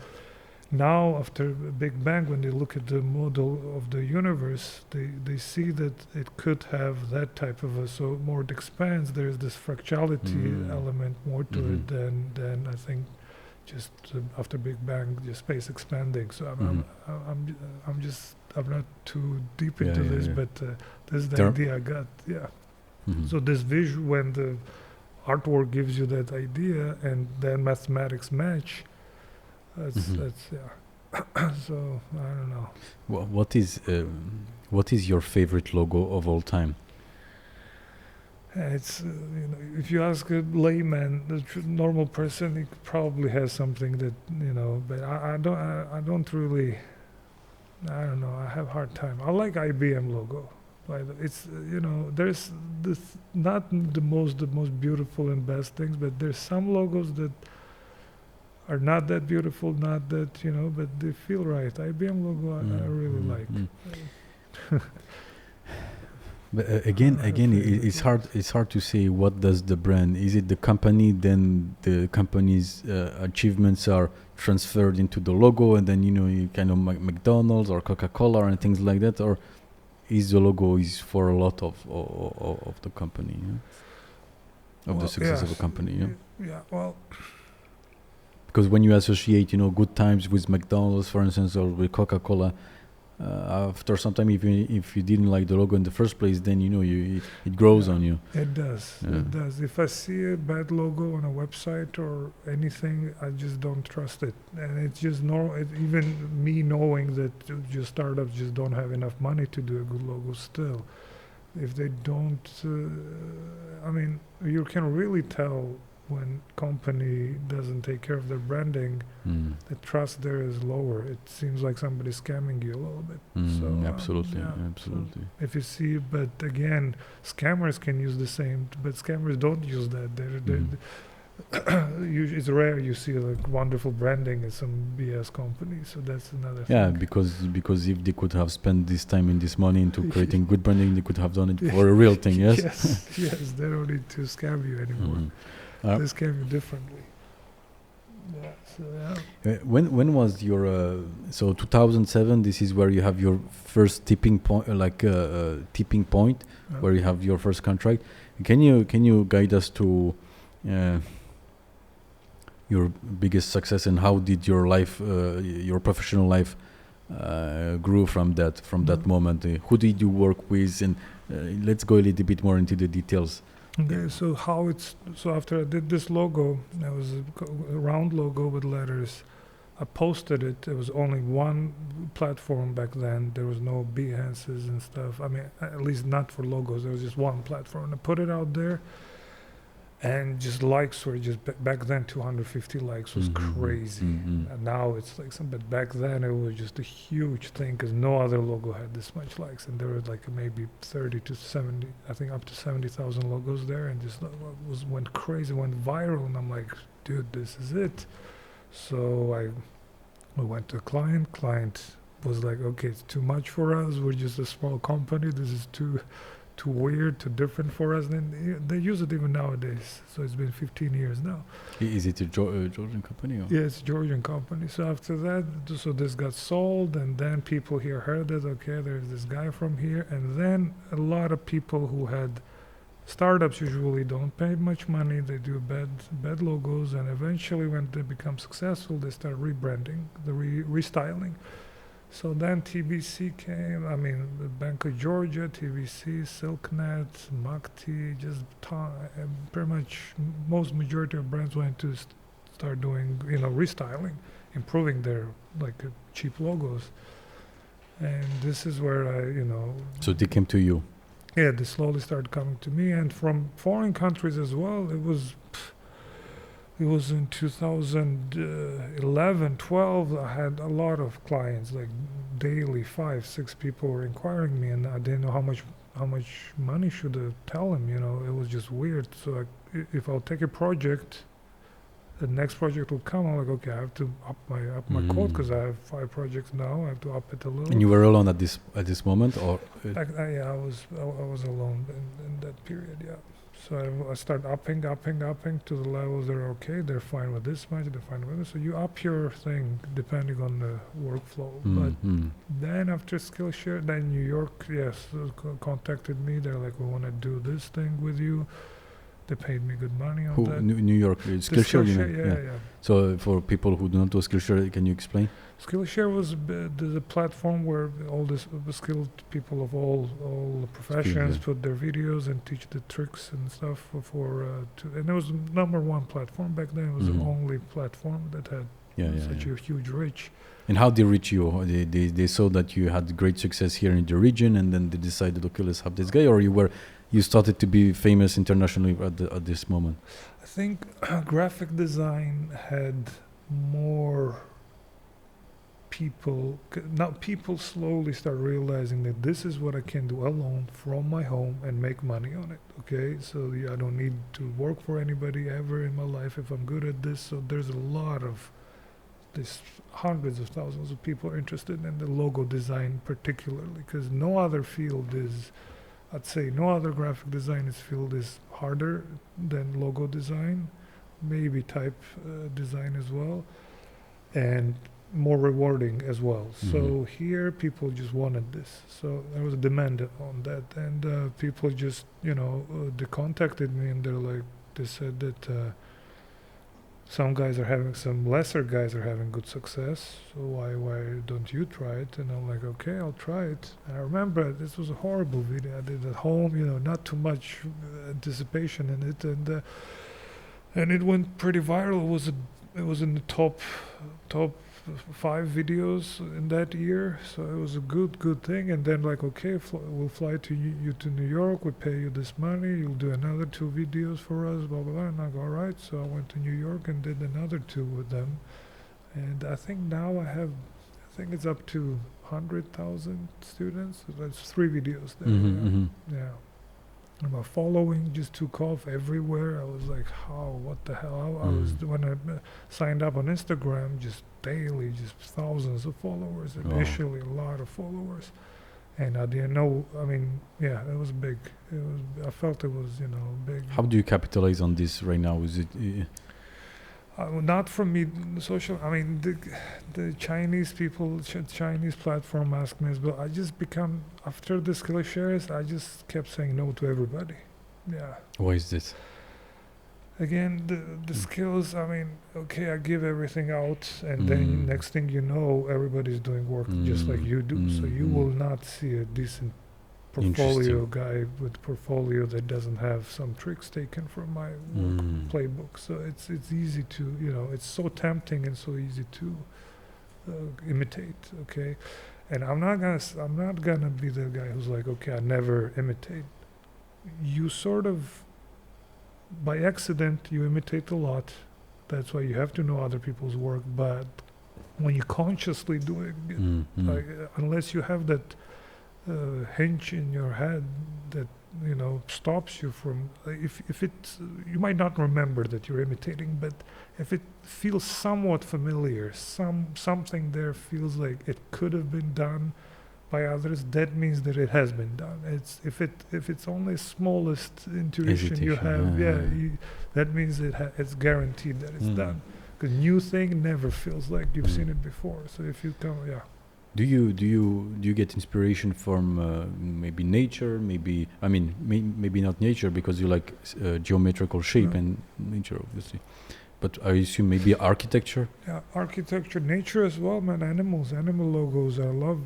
now after Big Bang, when they look at the model of the universe, they see that it could have that type of so more it expands, there's this fractality element more to it than I think just after Big Bang, just space expanding. So I'm not too deep into this, but this is the idea I got. So this visual, when the artwork gives you that idea and then mathematics match, that's so I don't know. What is your favorite logo of all time? It's if you ask a layman, the normal person, he probably has something that but I don't really. I don't know. I have a hard time. I like IBM logo. It's there's this not the most beautiful and best things, but there's some logos that are not that beautiful, not that but they feel right. IBM logo I really like. But again, it's hard to say what does the brand. Is it the company? Then the company's achievements are transferred into the logo, and then you kind of McDonald's or Coca-Cola and things like that, or is the logo is for a lot of the company, of the success of a company. Yeah. Well, because when you associate good times with McDonald's, for instance, or with Coca-Cola, after some time, if you didn't like the logo in the first place, then it grows on you. It does. It does. If I see a bad logo on a website or anything, I just don't trust it. And it's just even me knowing that just startups just don't have enough money to do a good logo still. If they don't, you can really tell when company doesn't take care of their branding, the trust there is lower. It seems like somebody's scamming you a little bit. Absolutely. So if you see, but again, scammers can use the same, but scammers don't use that. It's rare you see like wonderful branding at some BS company. So that's another thing. Yeah, because if they could have spent this time and this money into creating good branding, they could have done it for a real thing. Yes. Yes, they don't need to scam you anymore. They scam you differently. When was your so 2007? This is where you have your first tipping point, tipping point, where you have your first contract. Can you guide us to your biggest success, and how did your life, your professional life, grew from that moment? Who did you work with, and let's go a little bit more into the details. Okay, so after I did this logo, it was a round logo with letters. I posted it. There was only one platform back then. There was no Behances and stuff. I mean, at least not for logos. There was just one platform. I put it out there, And just likes were just back then 250 likes was crazy. And now it's like some, but back then it was just a huge thing because no other logo had this much likes, and there were like maybe 30 to 70, I think up to 70,000 logos there, and just went crazy, went viral, and I'm like, dude, this is it. So we went to a client was like, okay, it's too much for us, we're just a small company, this is too weird, too different for us. And they use it even nowadays. So it's been 15 years now. Is it a Georgian company? Or? Yeah, it's a Georgian company. So after that, so this got sold, and then people here heard it. Okay, there's this guy from here, and then a lot of people who had startups usually don't pay much money. They do bad logos, and eventually, when they become successful, they start rebranding, the restyling. So then TBC came, I mean, the Bank of Georgia, TBC, SilkNet, Makti, just pretty much majority of brands went to start doing, restyling, improving their cheap logos. And this is where So they came to you? Yeah, they slowly started coming to me, and from foreign countries as well. It was in 2011, 12, I had a lot of clients, like daily 5-6 people were inquiring me, and I didn't know how much money should I tell them, it was just weird. So if I'll take a project, the next project will come, I'm like, okay, I have to up my quote because I have 5 projects now, I have to up it a little. And you were alone at this moment, or? Yeah, I was alone in that period, yeah. So I start upping to the levels that are okay. They're fine with this much. They're fine with this. So you up your thing depending on the workflow. But then after Skillshare, then New York, yes, contacted me. They're like, we want to do this thing with you. They paid me good money on that. New York, Skillshare, yeah. So for people who do not do Skillshare, can you explain? Skillshare was the platform where all the skilled people of all professions put their videos and teach the tricks and stuff and it was the number one platform back then. It was the only platform that had such a huge reach. And how they reach you? They saw that you had great success here in the region, and then they decided, okay, let's have this guy, or you started to be famous internationally at this moment? I think graphic design had more people. Now people slowly start realizing that this is what I can do alone from my home and make money on it. Okay, so I don't need to work for anybody ever in my life if I'm good at this. So there's a lot of this, hundreds of thousands of people are interested in the logo design particularly, because no other field is, I'd say no other graphic design field is harder than logo design, maybe type design as well, and more rewarding as well. So here people just wanted this. So there was a demand on that, and people just, they contacted me, and they said that some lesser guys are having good success, so why don't you try it? And I'm like, okay, I'll try it. And I remember this was a horrible video I did at home, not too much anticipation in it, and it went pretty viral. It was in the top 5 videos in that year, so it was a good thing. And then okay, we'll fly to you to New York, we pay you this money, you'll do another 2 videos for us, blah blah blah. And I go, all right. So I went to New York and did another 2 with them, and I think now I think it's up to 100,000 students. So that's 3 videos there. Yeah. And my following just took off everywhere. I was like, what the hell? I was, when I signed up on Instagram, just daily, just thousands of followers. Initially, a lot of followers. And I didn't know, it was big. I felt it was, big. How do you capitalize on this right now? Is it... Not from me, social. The Chinese people, Chinese platform asked me as well. I just after the Skillshares, I just kept saying no to everybody. Yeah. Why is this? Again, the skills. Okay, I give everything out, and then next thing you know, everybody's doing work just like you do. So you will not see a decent portfolio guy with portfolio that doesn't have some tricks taken from my work playbook. So it's easy to, it's so tempting and so easy to imitate. Okay, and I'm not gonna be the guy who's like, okay, I never imitate. You sort of by accident you imitate a lot. That's why you have to know other people's work. But when you're consciously doing it, like, unless you have that hinge in your head that stops you from, if it, you might not remember that you're imitating, but if it feels somewhat familiar, something there feels like it could have been done by others, that means that it has been done. It's if it's only smallest intuition you have, that means it's guaranteed that it's done. Because new thing never feels like you've seen it before. So if you come, Do you get inspiration from maybe nature? Maybe maybe not nature because you like geometrical shape and nature, obviously. But I assume maybe architecture. Yeah, architecture, nature as well, man. Animal logos. I love.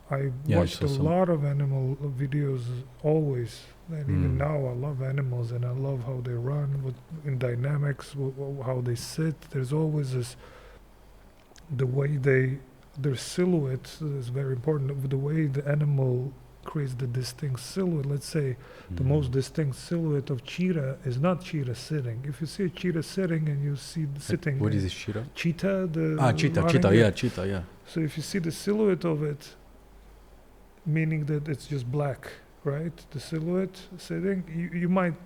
I watched a lot of animal videos always, and even now I love animals, and I love how they run, in dynamics, how they sit. There's always this, the way their silhouette is very important. The way the animal creates the distinct silhouette. Let's say the most distinct silhouette of cheetah is not cheetah sitting. If you see a cheetah sitting and you see sitting, what is a cheetah? Cheetah, cheetah, yeah. So if you see the silhouette of it, meaning that it's just black, right? The silhouette sitting, you might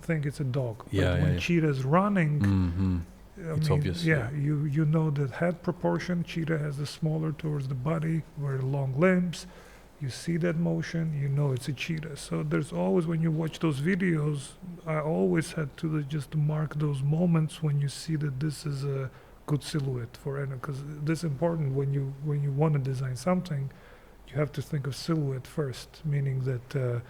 think it's a dog. But when cheetah's running, it's obvious. You know that head proportion. Cheetah has the smaller towards the body, very long limbs. You see that motion, you know it's a cheetah. So there's always, when you watch those videos, I always had to just mark those moments when you see that this is a good silhouette for animal, because this is important when you want to design something. You have to think of silhouette first, meaning that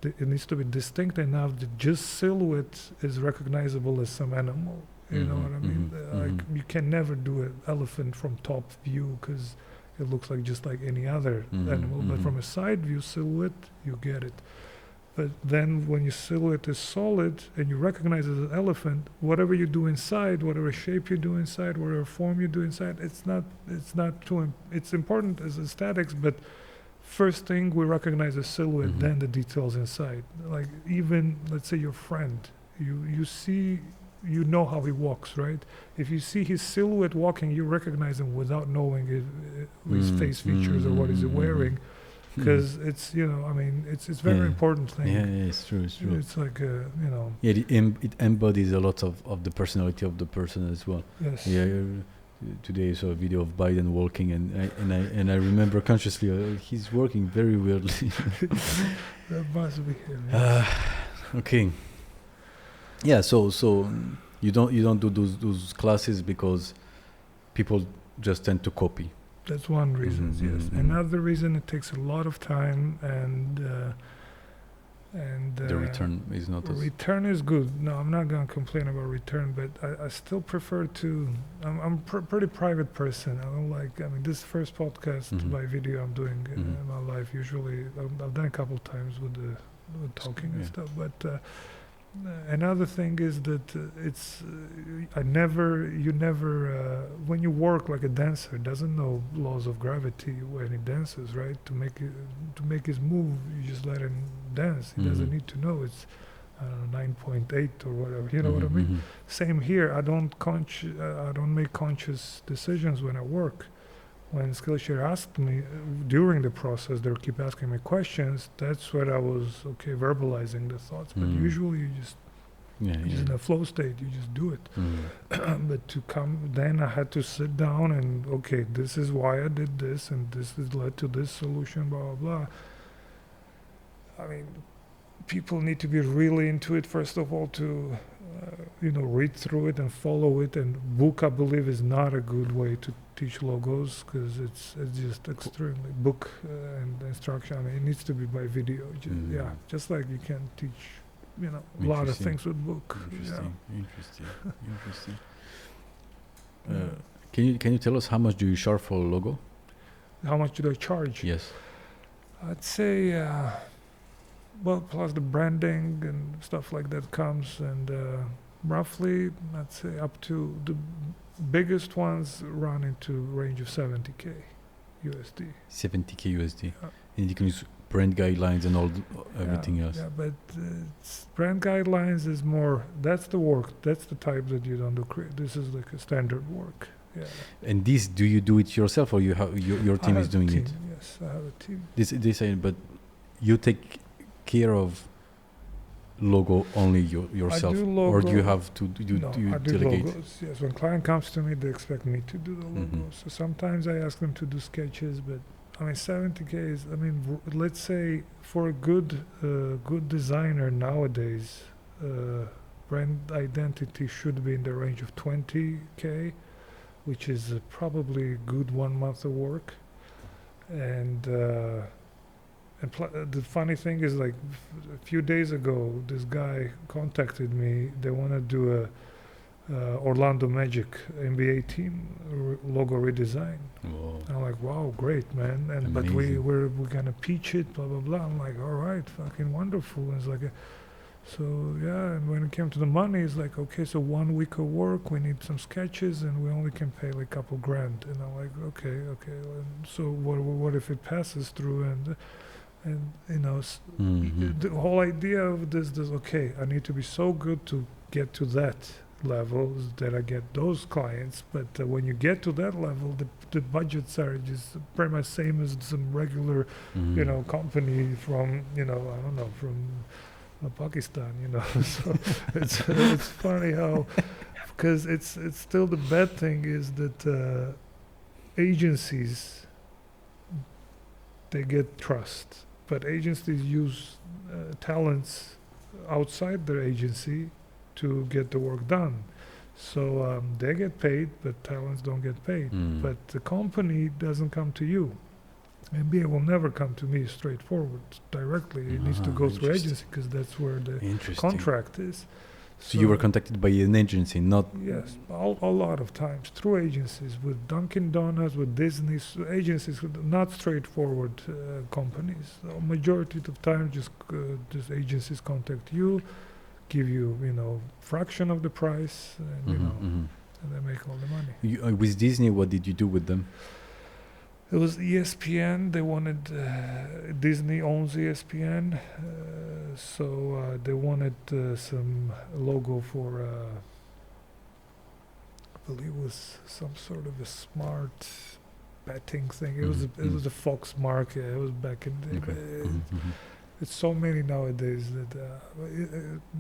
it needs to be distinct enough that just silhouette is recognizable as some animal. You know what I mean? Like you can never do an elephant from top view because it looks like just like any other animal. But from a side view silhouette, you get it. But then when your silhouette is solid and you recognize it as an elephant, whatever you do inside, whatever shape you do inside, whatever form you do inside, it's not too. It's important as aesthetics, but first thing we recognize a silhouette, then the details inside. Like even let's say your friend, you see. You know how he walks, right? If you see his silhouette walking, you recognize him without knowing his face features or what he's wearing, because it's it's very important thing. Yeah, it's true. It's like it embodies a lot of the personality of the person as well. Yes. Yeah. Today I saw a video of Biden walking, and I remember consciously he's walking very weirdly. That must be him. Yes. Okay. Yeah, so you don't do those classes because people just tend to copy. That's one reason. Yes. Another reason, it takes a lot of time, and the return is not. Return is good. No, I'm not gonna complain about return, but I still prefer to. I'm pretty private person. I don't like. I mean, this first podcast by video I'm doing in my life. Usually, I've done a couple times with talking and stuff, but. Another thing is that when you work like a dancer doesn't know laws of gravity when he dances, right? To make his move, you just let him dance. He doesn't need to know it's 9.8 or whatever. You know what I mean? Same here. I don't make conscious decisions when I work. When Skillshare asked me during the process, they keep asking me questions. That's when I was verbalizing the thoughts. But usually, you just in a flow state. You just do it. But then I had to sit down and this is why I did this, and this has led to this solution. Blah blah blah. I mean, people need to be really into it first of all to read through it and follow it. And book, I believe, is not a good way to teach logos because it's just extremely book and instruction. I mean, it needs to be by video. Just like you can teach a lot of things with book. Interesting. Can you tell us how much do you charge for a logo? How much do I charge? Yes. I'd say plus the branding and stuff like that comes, and roughly I'd say up to the biggest ones run into range of 70k USD. 70k USD. And you can use brand guidelines and everything else. Yeah, but brand guidelines is more. That's the work. That's the type that you don't do. This is like a standard work. Yeah. And this, do you do it yourself, or you have your team is doing it? Yes, I have a team. This, but you take care of logo only yourself, I do logo. or do you have to do you I do delegate? logos. Yes, when client comes to me, they expect me to do the logos. So sometimes I ask them to do sketches, but I mean 70K is. I mean, let's say for a good designer nowadays, brand identity should be in the range of 20K, which is probably a good 1 month of work. And the funny thing is, like a few days ago, this guy contacted me. They want to do a Orlando Magic NBA team logo redesign. Whoa. And I'm like, wow, great, man. And but we're gonna pitch it, blah blah blah. I'm like, all right, fucking wonderful. And it's like, so yeah. And when it came to the money, it's like, okay, so 1 week of work, we need some sketches, and we only can pay like a couple grand. And I'm like, okay. And so what if it passes through and you know, the whole idea of this, okay, I need to be so good to get to that level that I get those clients. But when you get to that level, the budgets are just pretty much same as some regular, you know, company from, you know, I don't know, from Pakistan, you know. So it's funny how, because it's still the bad thing is that agencies, they get trust. But agencies use talents outside their agency to get the work done. So they get paid, but talents don't get paid. But the company doesn't come to you. MBA will never come to me straightforward, directly. It needs to go through agency because that's where the contract is. So you were contacted by an agency, not... Yes, a lot of times through agencies, with Dunkin' Donuts, with Disney, agencies, not straightforward companies. So majority of the time, just agencies contact you, give you, you know, fraction of the price, and you know, and they make all the money. With Disney, what did you do with them? It was ESPN. They wanted Disney owns ESPN, so they wanted some logo for. I believe it was some sort of a smart betting thing. It was a Fox mark. It was back in the. It's so many nowadays that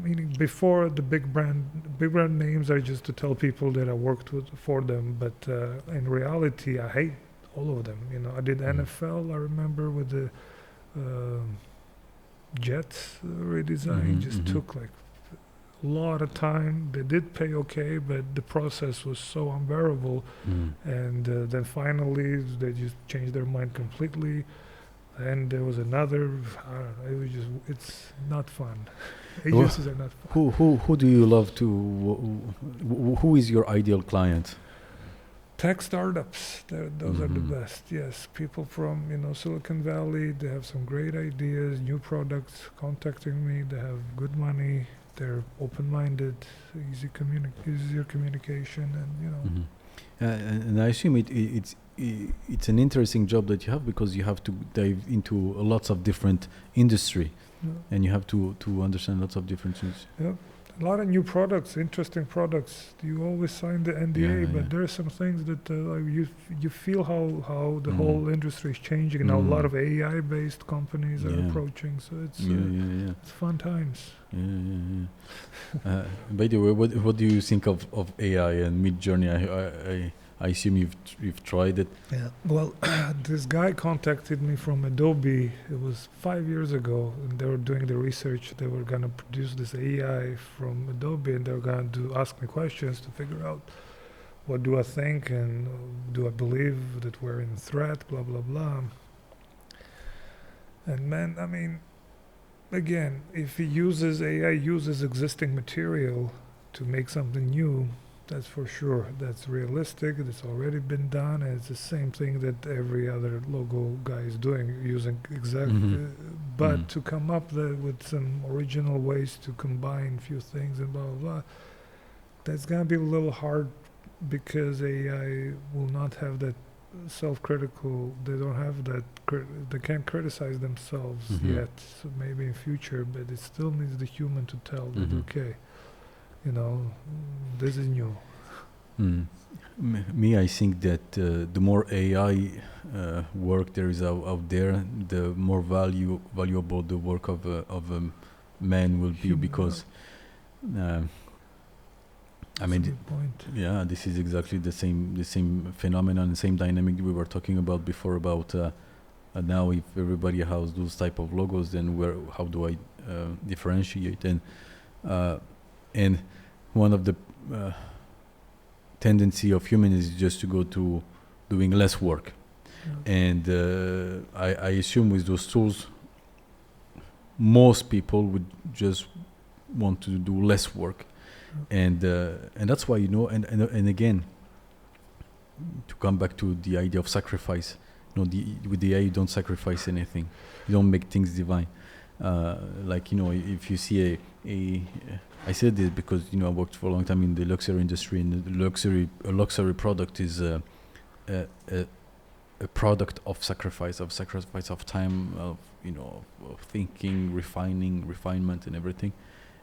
meaning before the big brand names are just to tell people that I worked for them, but in reality, I hate all of them. You know, I did NFL. I remember with the Jets redesign. Just took like a lot of time. They did pay okay, but the process was so unbearable. And then finally, they just changed their mind completely. And there was another. I don't know. It was just. It's not fun. Agencies are not fun. Who do you love to? Who is your ideal client? Tech startups, those are the best. Yes, people from Silicon Valley. They have some great ideas, new products. Contacting me, they have good money. They're open-minded, easier communication, and And I assume it's an interesting job that you have because you have to dive into lots of different industry, and you have to understand lots of different things. Yep. A lot of new products, interesting products. You always sign the NDA, but there are some things that you feel how the whole industry is changing. Now a lot of AI-based companies are approaching, so it's it's fun times. By the way, what do you think of AI and Mid-Journey? I assume you've tried it. Yeah. Well, this guy contacted me from Adobe. It was 5 years ago, and they were doing the research. They were gonna produce this AI from Adobe, and they were gonna ask me questions to figure out what do I think and do I believe that we're in threat, blah blah blah. And man, I mean, again, if he uses AI, uses existing material to make something new. That's for sure. That's realistic. It's already been done, and it's the same thing that every other logo guy is doing, using exactly. But to come up with some original ways to combine few things and blah blah blah, that's gonna be a little hard because AI will not have that self-critical. They don't have that. They can't criticize themselves yet. So maybe in future, but it still needs the human to tell that okay, this is new. Me, I think that the more AI work there is out there, the more valuable the work of a man will be, because I mean, yeah, this is exactly the same phenomenon, the same dynamic we were talking about before about now if everybody has those type of logos, then how do I differentiate? And one of the tendency of humans is just to go to doing less work. And I assume with those tools, most people would just want to do less work. And that's why, and again, to come back to the idea of sacrifice, with the AI you don't sacrifice anything, you don't make things divine. If you see I said this because I worked for a long time in the luxury industry, and a luxury product is a product of sacrifice of time, of thinking, refinement, and everything.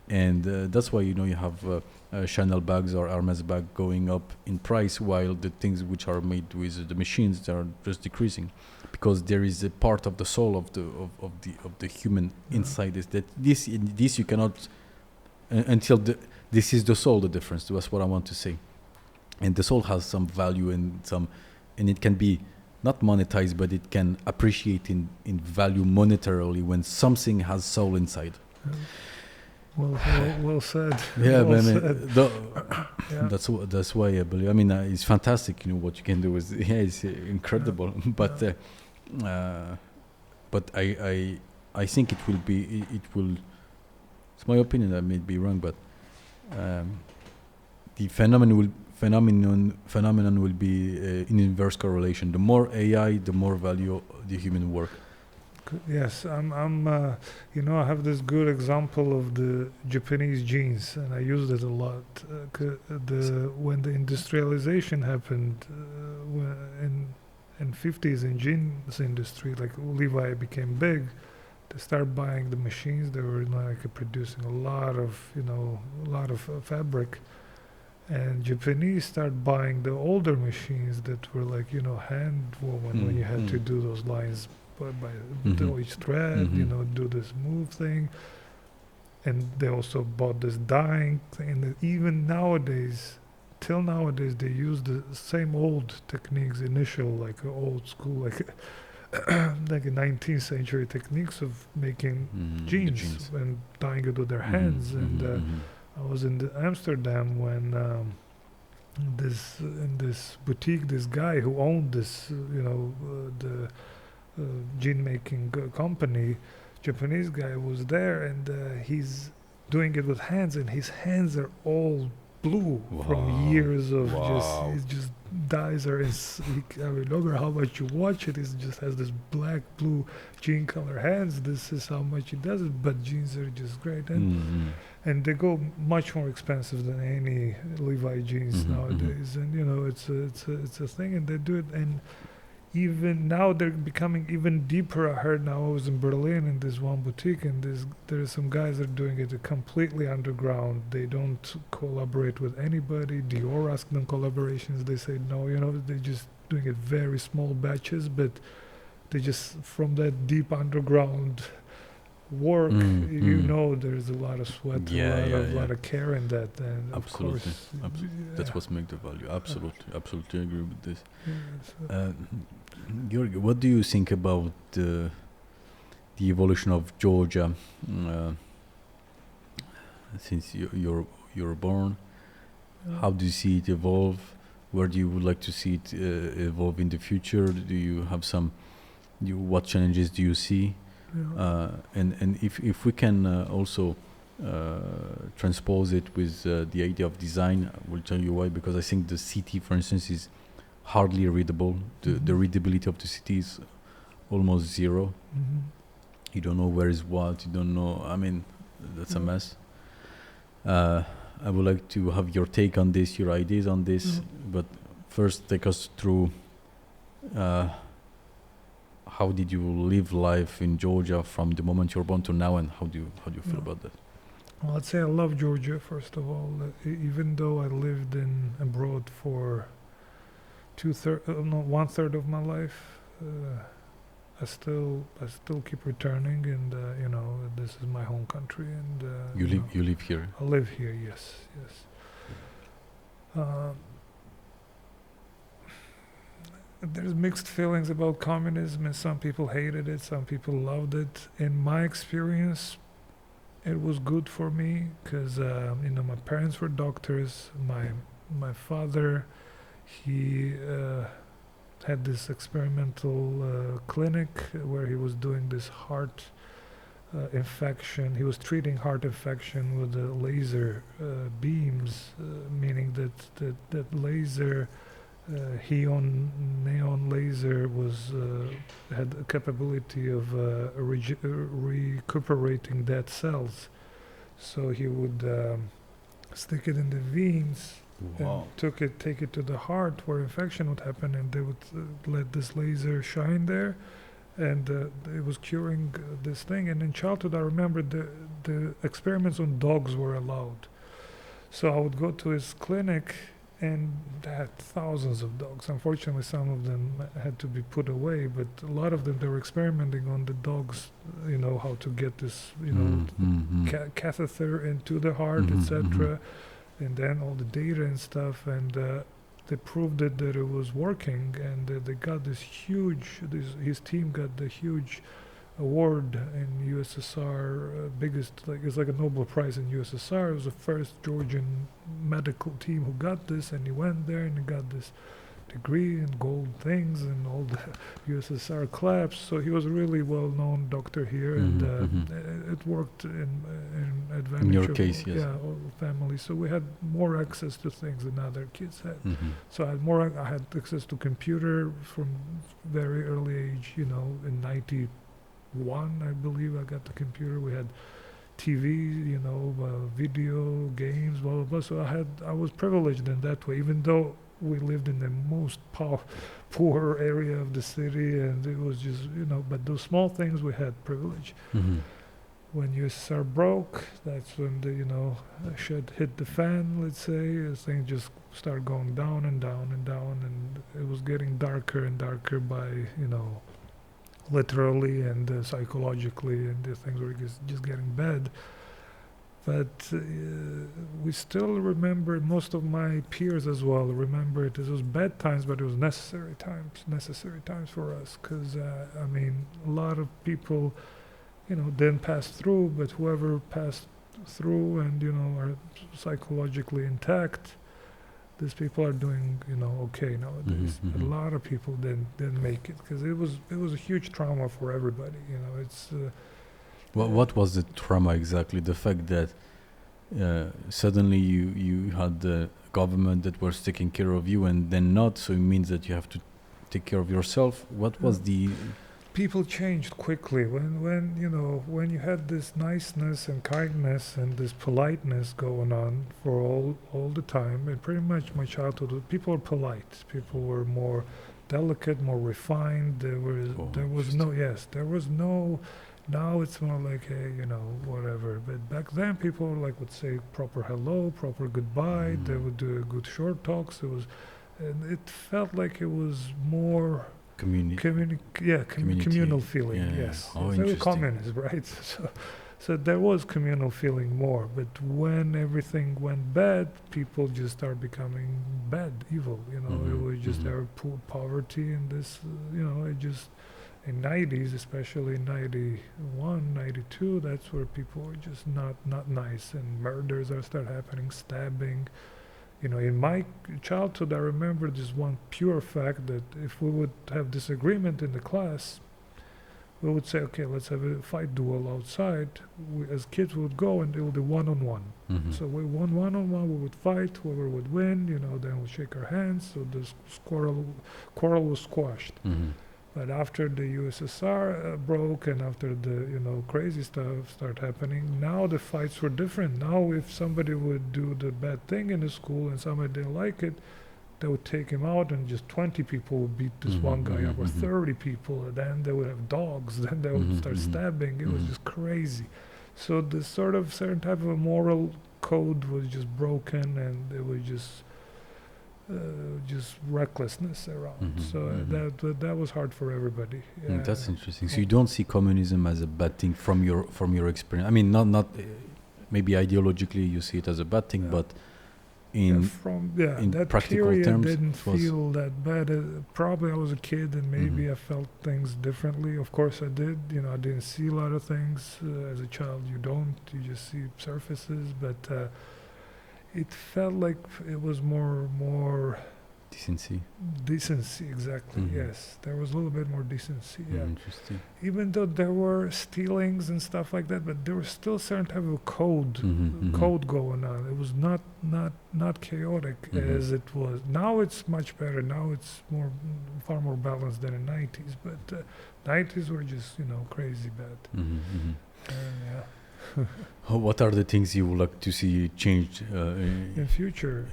And that's why you have Chanel bags or Hermes bag going up in price, while the things which are made with the machines, they are just decreasing, because there is a part of the soul of the human inside this you cannot this is the soul, the difference. That's what I want to say. And the soul has some value and it can be not monetized, but it can appreciate in value monetarily when something has soul inside. Well said. Yeah, well said. That's why I believe. I mean, it's fantastic. What you can do is it's incredible. But I think it will. It's my opinion. I may be wrong, but the phenomenon will be in inverse correlation. The more AI, the more value the human work. Yes, I have this good example of the Japanese jeans, and I used it a lot. When the industrialization happened in 50s in jeans industry, like Levi became big, they started buying the machines. They were producing a lot of fabric, and Japanese started buying the older machines that were hand woven when you had to do those lines. By each thread, do this move thing, and they also bought this dyeing thing. And even nowadays, they use the same old techniques, old school, like a 19th century techniques of making jeans and dyeing it with their hands. And I was in Amsterdam when in this boutique, this guy who owned this, the jean making company, Japanese guy, was there, and he's doing it with hands, and his hands are all blue from years of just dyes are no matter how much you watch it, it just has this black blue jean color hands. This is how much he does it, but jeans are just great, and they go much more expensive than any Levi jeans nowadays, and it's a thing, and they do it. And even now they're becoming even deeper. I heard now, I was in Berlin in this one boutique, and there are some guys that are doing it completely underground. They don't collaborate with anybody. Dior asked them collaborations. They say no, they're just doing it very small batches, but they just, from that deep underground work, there's a lot of sweat, a lot of care in that, and absolutely. Of course, that's what makes the value. Absolutely agree with this. Georgi, what do you think about the evolution of Georgia since you're born? How do you see it evolve? Where do you would like to see it evolve in the future? Do you have what challenges do you see? And if we can also transpose it with the idea of design, I will tell you why. Because I think the city, for instance, is hardly readable. The readability of the city is almost zero. You don't know where is what. You don't know. I mean, that's a mess. I would like to have your take on this, your ideas on this. But first, take us through how did you live life in Georgia from the moment you were born to now, and how do you feel Yeah. about that? Well, I'd say I love Georgia, first of all. Even though I lived abroad for one third of my life, I still keep returning, and this is my home country, and You live here. I live here. Yes, yes. There's mixed feelings about communism, and some people hated it, some people loved it. In my experience, it was good for me because my parents were doctors. My father, he had this experimental clinic where he was doing this heart infection. He was treating heart infection with the laser beams, meaning that laser. Neon laser had the capability of recuperating dead cells. So he would stick it in the veins and take it to the heart where infection would happen, and they would let this laser shine there, and it was curing this thing. And in childhood, I remember the experiments on dogs were allowed. So I would go to his clinic, and they had thousands of dogs. Unfortunately, some of them had to be put away, but a lot of them, they were experimenting on the dogs, how to get this, catheter into the heart, etc. And then all the data and stuff, and they proved that it was working, and they got his team got the huge award in USSR, biggest, it's like a Nobel Prize in USSR. It was the first Georgian medical team who got this, and he went there and he got this degree and gold things, and all the USSR claps. So he was a really well-known doctor here, and it worked in advantage In your of case, yes. all family. So we had more access to things than other kids had. So I had access to computer from very early age. In '91, I believe I got the computer. We had TV, video games, blah blah blah. So I was privileged in that way, even though we lived in the most poor area of the city, and it was just but those small things we had privilege. When USSR broke, that's when the shit hit the fan. Let's say things just started going down and down and down, and it was getting darker and darker by literally and psychologically, and the things were just getting bad. But we still remember, most of my peers as well remember it. It was bad times, but it was necessary times for us, because a lot of people didn't pass through, but whoever passed through and are psychologically intact, these people are doing okay nowadays. But a lot of people didn't make it, because it was a huge trauma for everybody. It's what was the trauma exactly? The fact that suddenly you had the government that was taking care of you, and then not, so it means that you have to take care of yourself. What was the people changed quickly when you had this niceness and kindness and this politeness going on for all the time, and pretty much my childhood, people were polite. People were more delicate, more refined. There was no. Now it's more like, hey, whatever. But back then, people would say proper hello, proper goodbye. They would do good short talks. And it felt like it was more communal feeling. Yes, very communist, right? So there was communal feeling more. But when everything went bad, people just started becoming bad, evil. It was just our poverty, and this, it just. In 90s, especially in 91, 92, that's where people were just not nice, and murders start happening, stabbing. In my childhood, I remember this one pure fact that if we would have disagreement in the class, we would say, okay, let's have a fight duel outside. We, as kids, would go, and it would be one-on-one. So we won one-on-one, we would fight, whoever would win, then we'd shake our hands, so the quarrel was squashed. But after the USSR broke, and after the crazy stuff started happening, now the fights were different. Now if somebody would do the bad thing in the school and somebody didn't like it, They would take him out, and just 20 people would beat this one guy up, or 30 people, and then they would have dogs, then they would start stabbing. It was just crazy. So this sort of certain type of a moral code was just broken, and it was just recklessness around. That was hard for everybody. That's interesting. So you don't see communism as a bad thing from your experience. I mean, not maybe ideologically you see it as a bad thing, but in that practical period terms, didn't feel that bad. Probably I was a kid, and maybe I felt things differently. Of course I did. I didn't see a lot of things as a child. You don't. You just see surfaces, but it felt like it was more decency, exactly. Yes, there was a little bit more decency. Interesting. Even though there were stealings and stuff like that, but there was still certain type of code going on. It was not chaotic as it was. Now it's much better. Now it's far more balanced than in the 90s. But 90s were just crazy bad. What are the things you would like to see changed in future?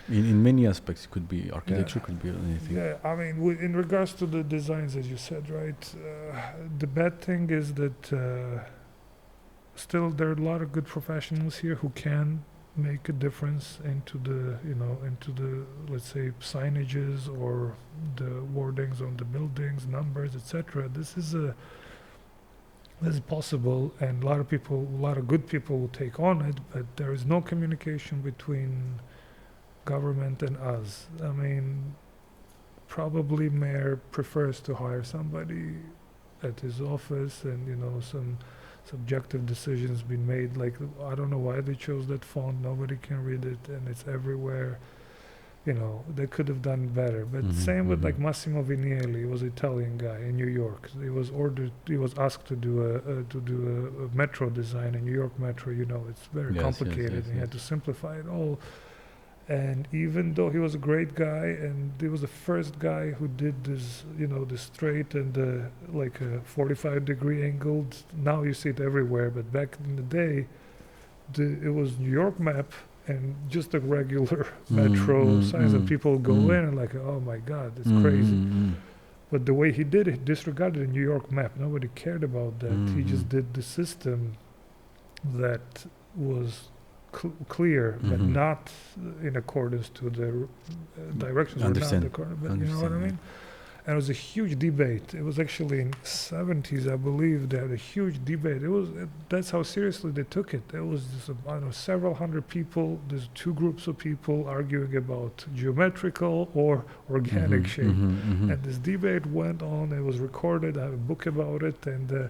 In many aspects, it could be architecture, could be anything. Yeah, I mean, in regards to the designs, as you said, right? The bad thing is that still there are a lot of good professionals here who can make a difference into the let's say signages or the wordings on the buildings, numbers, etc. This is possible, and a lot of good people will take on it, but there is no communication between government and us. I mean, probably mayor prefers to hire somebody at his office, and some subjective decisions been made. Like, I don't know why they chose that font. Nobody can read it, and it's everywhere. They could have done better. But same with like Massimo Vignelli. He was an Italian guy in New York. He was asked to do a metro design, a New York metro. It's very complicated. He had to simplify it all. And even though he was a great guy, and he was the first guy who did this, the straight and like a 45-degree angled. Now you see it everywhere, but back in the day, it was New York map and just a regular metro signs, and people go in and like, oh my God, it's crazy. But the way he did it, disregarded the New York map. Nobody cared about that. He just did the system that was clear, but not in accordance to the directions. Understand. But you know what I mean? And it was a huge debate. It was actually in 70s, I believe, they had a huge debate. That's how seriously they took it. It was just, several hundred people. There's two groups of people arguing about geometrical or organic shape. And this debate went on. It was recorded. I have a book about it, and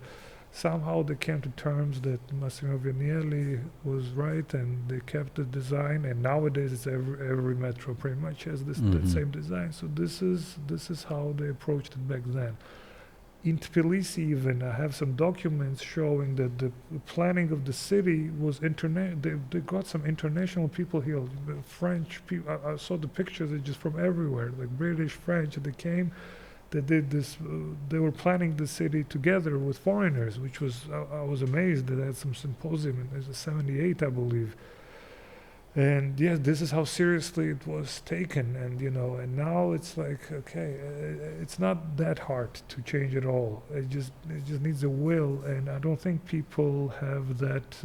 somehow they came to terms that Massimo Vignelli was right, and they kept the design. And nowadays, it's every metro pretty much has that same design. So this is how they approached it back then. In Tbilisi, even I have some documents showing that the planning of the city was They got some international people here, French people. I saw the pictures just from everywhere, like British, French. They came. They did this. They were planning the city together with foreigners, which was I was amazed. They had some symposium in '78, I believe. And yes, this is how seriously it was taken. And and now it's like, okay, it's not that hard to change it all. It just needs a will, and I don't think people have that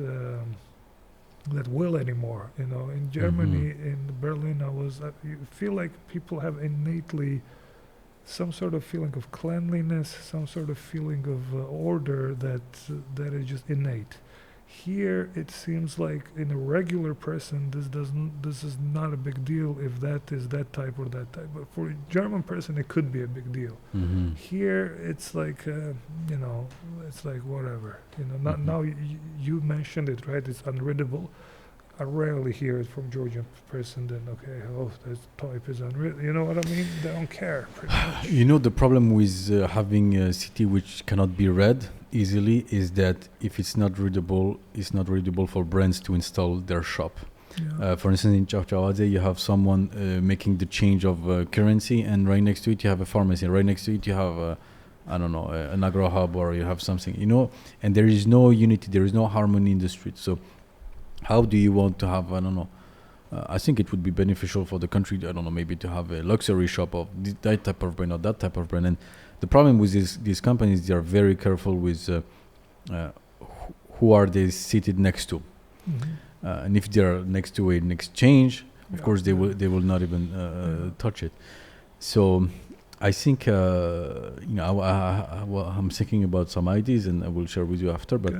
will anymore. In Germany, in Berlin, you feel like people have innately some sort of feeling of cleanliness, some sort of feeling of order that is just innate. Here, it seems like in a regular person, this is not a big deal if that is that type or that type. But for a German person, it could be a big deal. Here, it's like it's like whatever. Now you mentioned it, right? It's unreadable. I rarely hear it from Georgian person. Then this type is unreadable. You know what I mean? They don't care. Pretty much. The problem with having a city which cannot be read easily is that if it's not readable for brands to install their shop. Yeah. For instance, in Chawchawadzé, you have someone making the change of currency, and right next to it you have a pharmacy. Right next to it you have an agro hub, or you have something. And there is no unity. There is no harmony in the street. So how do you want to have I think it would be beneficial for the country, I don't know, maybe to have a luxury shop of that type of brand or that type of brand. And the problem with these companies, they are very careful with who are they seated next to. And if they are next to an exchange, of course they will not even touch it. So I think I'm thinking about some ideas, and I will share with you after. But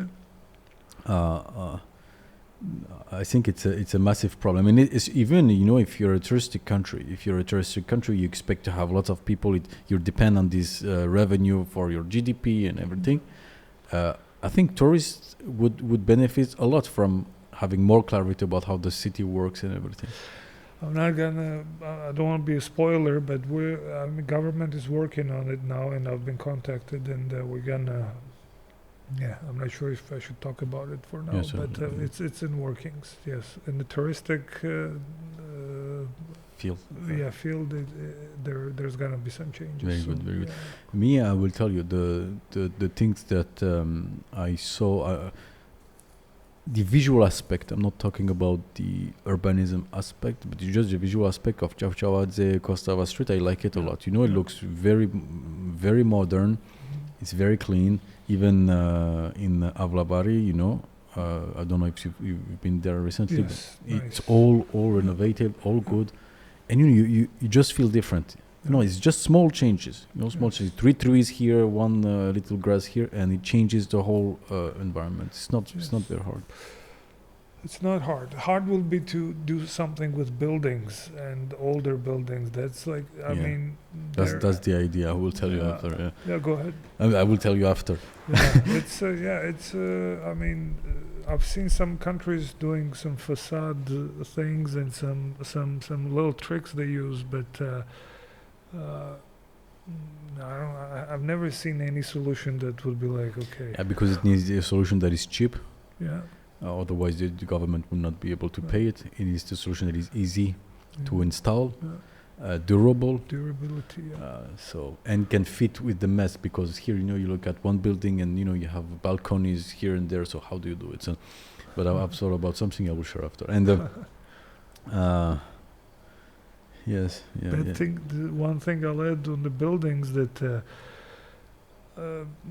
I think it's a massive problem, and it's even if you're a touristic country, you expect to have lots of people. You depend on this revenue for your GDP and everything. I think tourists would benefit a lot from having more clarity about how the city works and everything. I'm not gonna. I don't want to be a spoiler, but government is working on it now, and I've been contacted, and we're gonna. Yeah, I'm not sure if I should talk about it for now, Yes, but it's in workings. Yes, in the touristic Field. Field. There's gonna be some changes. Very soon. good, very good. Me, I will tell you the things that I saw. The visual aspect. I'm not talking about the urbanism aspect, but just the visual aspect of Chavchavadze, Kostava Street. I like it a lot. It looks very, very modern. It's very clean. Even in Avlabari, I don't know if you've been there recently. Yes, but it's all renovated, all good, and you just feel different. It's just small changes. Small changes. 3 trees here, one little grass here, and it changes the whole environment. It's not very hard. It's not hard. Hard will be to do something with buildings and older buildings. That's like, I mean... That's the idea. I will tell you after. Yeah, go ahead. I will tell you after. I mean, I've seen some countries doing some facade things and some little tricks they use, but I've never seen any solution that would be like, okay. Yeah, because it needs a solution that is cheap. Yeah. Otherwise, the government will not be able to pay it. It is the solution that is easy to install, durable. Durability, and can fit with the mess, because here, you look at one building and, you have balconies here and there. So how do you do it? So, but I've thought about something I will share after. And yes, one thing I'll add on the buildings that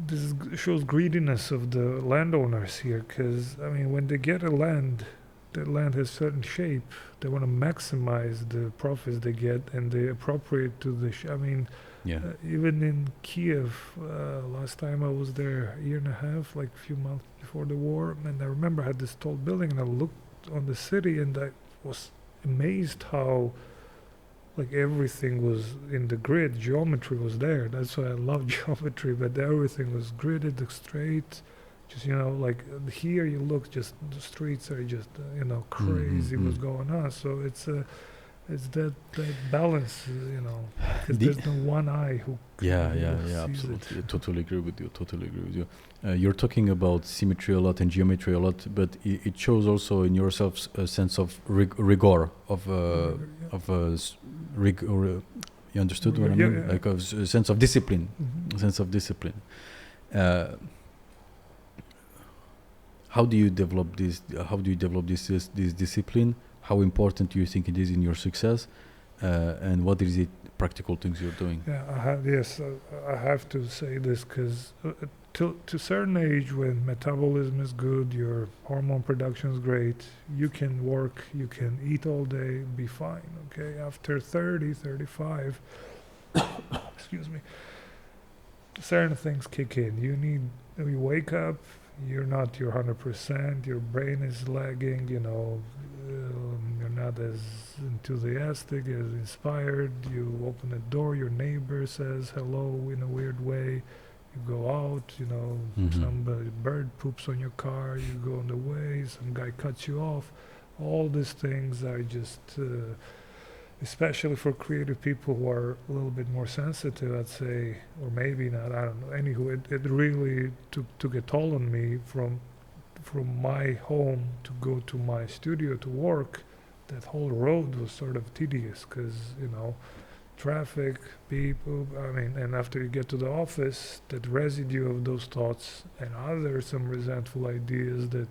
this shows greediness of the landowners here, because I mean, when they get a land, that land has certain shape. They want to maximize the profits they get, and they appropriate to the. Even in Kiev, last time I was there, a year and a half, like a few months before the war, and I remember I had this tall building, and I looked on the city, and I was amazed how. Like everything was in the grid, geometry was there. That's why I love geometry, but everything was gridded straight. Just, like here you look, just the streets are just, crazy what's going on. So it's that balance, because there's no one eye who sees absolutely. I totally agree with you. You're talking about symmetry a lot and geometry a lot, but it shows also in yourself a sense of rigor, you understood what I mean? Yeah. Like a sense of discipline. How do you develop this? This discipline? How important do you think it is in your success? And what is it? Practical things you're doing? Yeah, I have to say this, because to a certain age, when metabolism is good, your hormone production is great, you can work, you can eat all day, be fine. Okay, after 30, 35, excuse me, certain things kick in. You wake up, you're not your 100%, your brain is lagging, you're not as enthusiastic, as inspired. You open the door, your neighbor says hello in a weird way. You go out, some bird poops on your car, you go on the way, some guy cuts you off. All these things are just, especially for creative people who are a little bit more sensitive, I'd say, or maybe not, I don't know. Anywho, it really took a toll on me from my home to go to my studio to work. That whole road was sort of tedious, because, traffic, people, and after you get to the office, that residue of those thoughts and some resentful ideas that,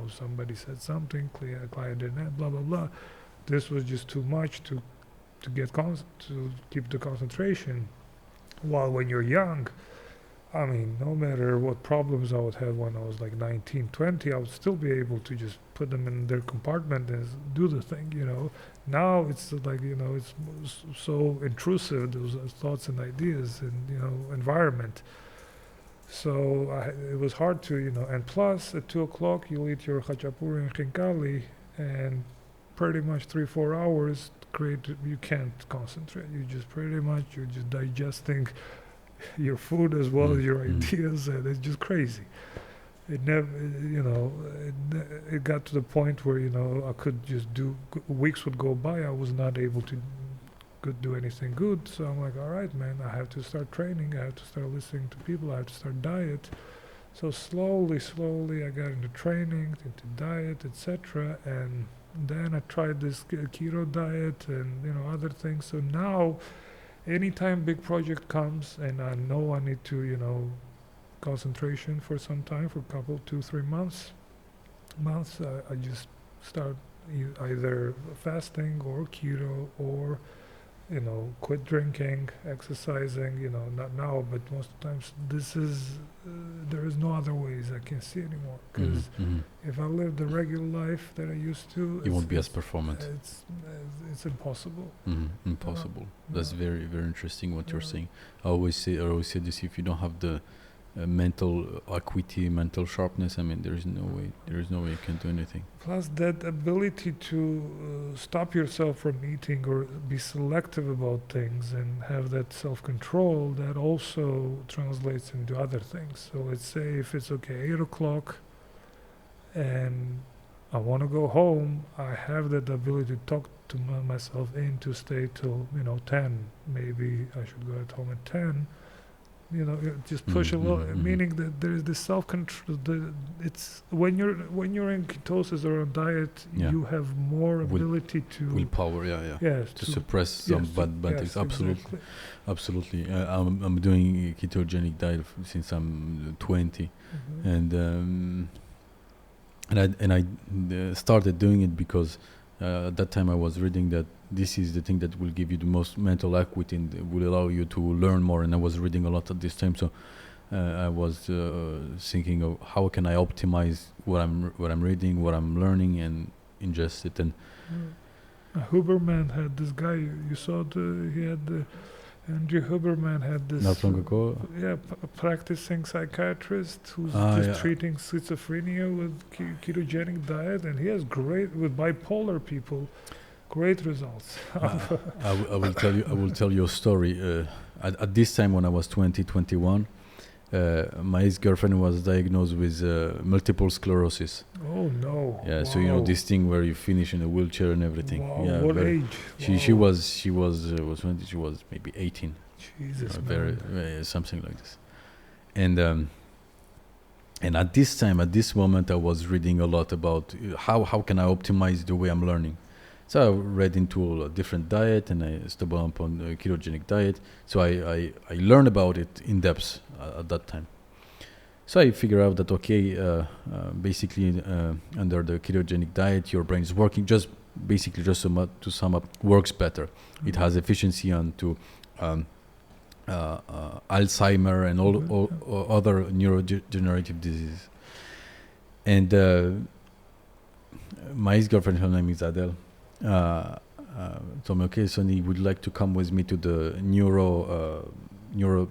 somebody said something, client didn't, blah, blah, blah, this was just too much to to keep the concentration. While when you're young, I mean, no matter what problems I would have when I was like 19, 20, I would still be able to just put them in their compartment and do the thing, you know. Now it's like, you know, it's so intrusive, those thoughts and ideas and, you know, environment. So it was hard to, you know, and plus at 2 o'clock you'll eat your khachapuri and khinkali, and pretty much 3-4 hours you can't concentrate. You just pretty much, you're just digesting your food as well as your ideas, and it's just crazy. It never, you know, it got to the point where, you know, I could just weeks would go by, I was not able to do anything good. So I'm like, all right, man, I have to start training, I have to start listening to people, I have to start diet. So slowly I got into training, into diet, etc. And then I tried this keto diet and, you know, other things. So now anytime big project comes and I know I need to, you know, concentration for some time, for a couple, 2-3 months, I just start either fasting or keto, or, you know, quit drinking, exercising, you know, not now, but most of the times there is no other ways I can see anymore. Because if I live the regular life that I used to, it won't be as performant. It's impossible. Impossible. That's very, very interesting what you're saying. I always say this: if you don't have the mental acuity, mental sharpness, I mean, there is no way you can do anything. Plus that ability to stop yourself from eating or be selective about things and have that self-control, that also translates into other things. So let's say if it's 8 o'clock and I want to go home, I have that ability to talk to myself in to stay till, you know, 10. Maybe I should go at home at 10. You know, just push a little, meaning that there is this self-control. It's when you're in ketosis or on diet, you have more ability to willpower, yes, to suppress some bad things. Absolutely. I'm doing a ketogenic diet since I'm 20, and I started doing it because at that time I was reading that this is the thing that will give you the most mental acuity and will allow you to learn more. And I was reading a lot at this time, so I was thinking of how can I optimize what I'm reading, what I'm learning, and ingest it. And Huberman had this guy. You saw Andrew Huberman had this. Not long ago. Practicing psychiatrist who's treating schizophrenia with ketogenic diet, and he has with bipolar people. Great results. I will tell you a story. At this time, when I was 21, my ex-girlfriend was diagnosed with multiple sclerosis. Oh no! Yeah, wow. So you know this thing where you finish in a wheelchair and everything. Wow. Yeah, what age? She was maybe 18. Jesus, very something like this. And at this moment, I was reading a lot about how can I optimize the way I'm learning. So I read into a different diet, and I stumbled upon a ketogenic diet. So I learned about it in depth at that time. So I figure out that basically under the ketogenic diet, your brain is working to sum up, works better. It has efficiency onto Alzheimer and all other neurodegenerative diseases. And my ex-girlfriend, her name is Adele, told me, Sonny would like to come with me to the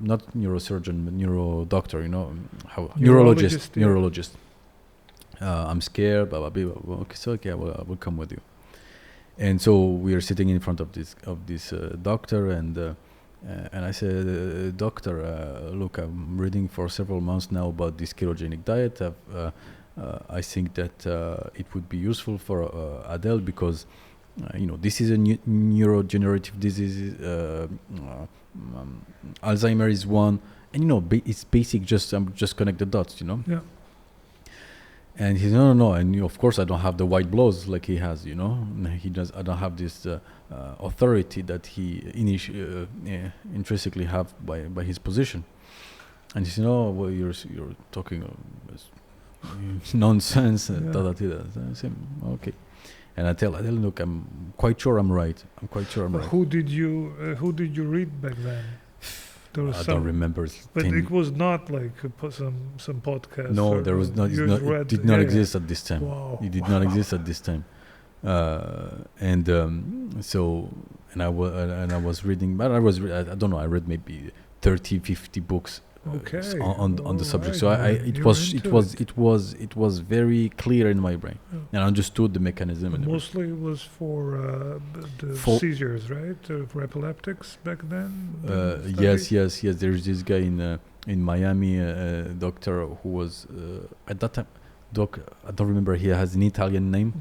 not neurosurgeon, but neuro doctor, you know, neurologist. I'm scared, blah, blah, blah, blah. Okay, I will come with you. And so we are sitting in front of this doctor, and I said, doctor, look, I'm reading for several months now about this ketogenic diet. I think that it would be useful for Adele because this is a neurodegenerative disease. Alzheimer is one, and it's basic. I'm just connect the dots, Yeah. And he said, no, and of course I don't have the white blows like he has, He does. I don't have this authority that he intrinsically have by his position. And he said, no, well, you're talking nonsense. I said, okay. And I tell look, I'm quite sure I'm right. I'm quite sure I'm right. Who did you read back then? There was I don't remember. But it was not like some podcast. No, there was not. It did not exist at this time. Wow. It did not exist at this time. And I was reading, but I don't know. I read maybe 30, 50 books. On the subject. Right. So it was very clear in my brain, and I understood the mechanism. And mostly it was for the seizures, right? For epileptics back then. Yes. There's this guy in Miami, doctor who was at that time. I don't remember. He has an Italian name.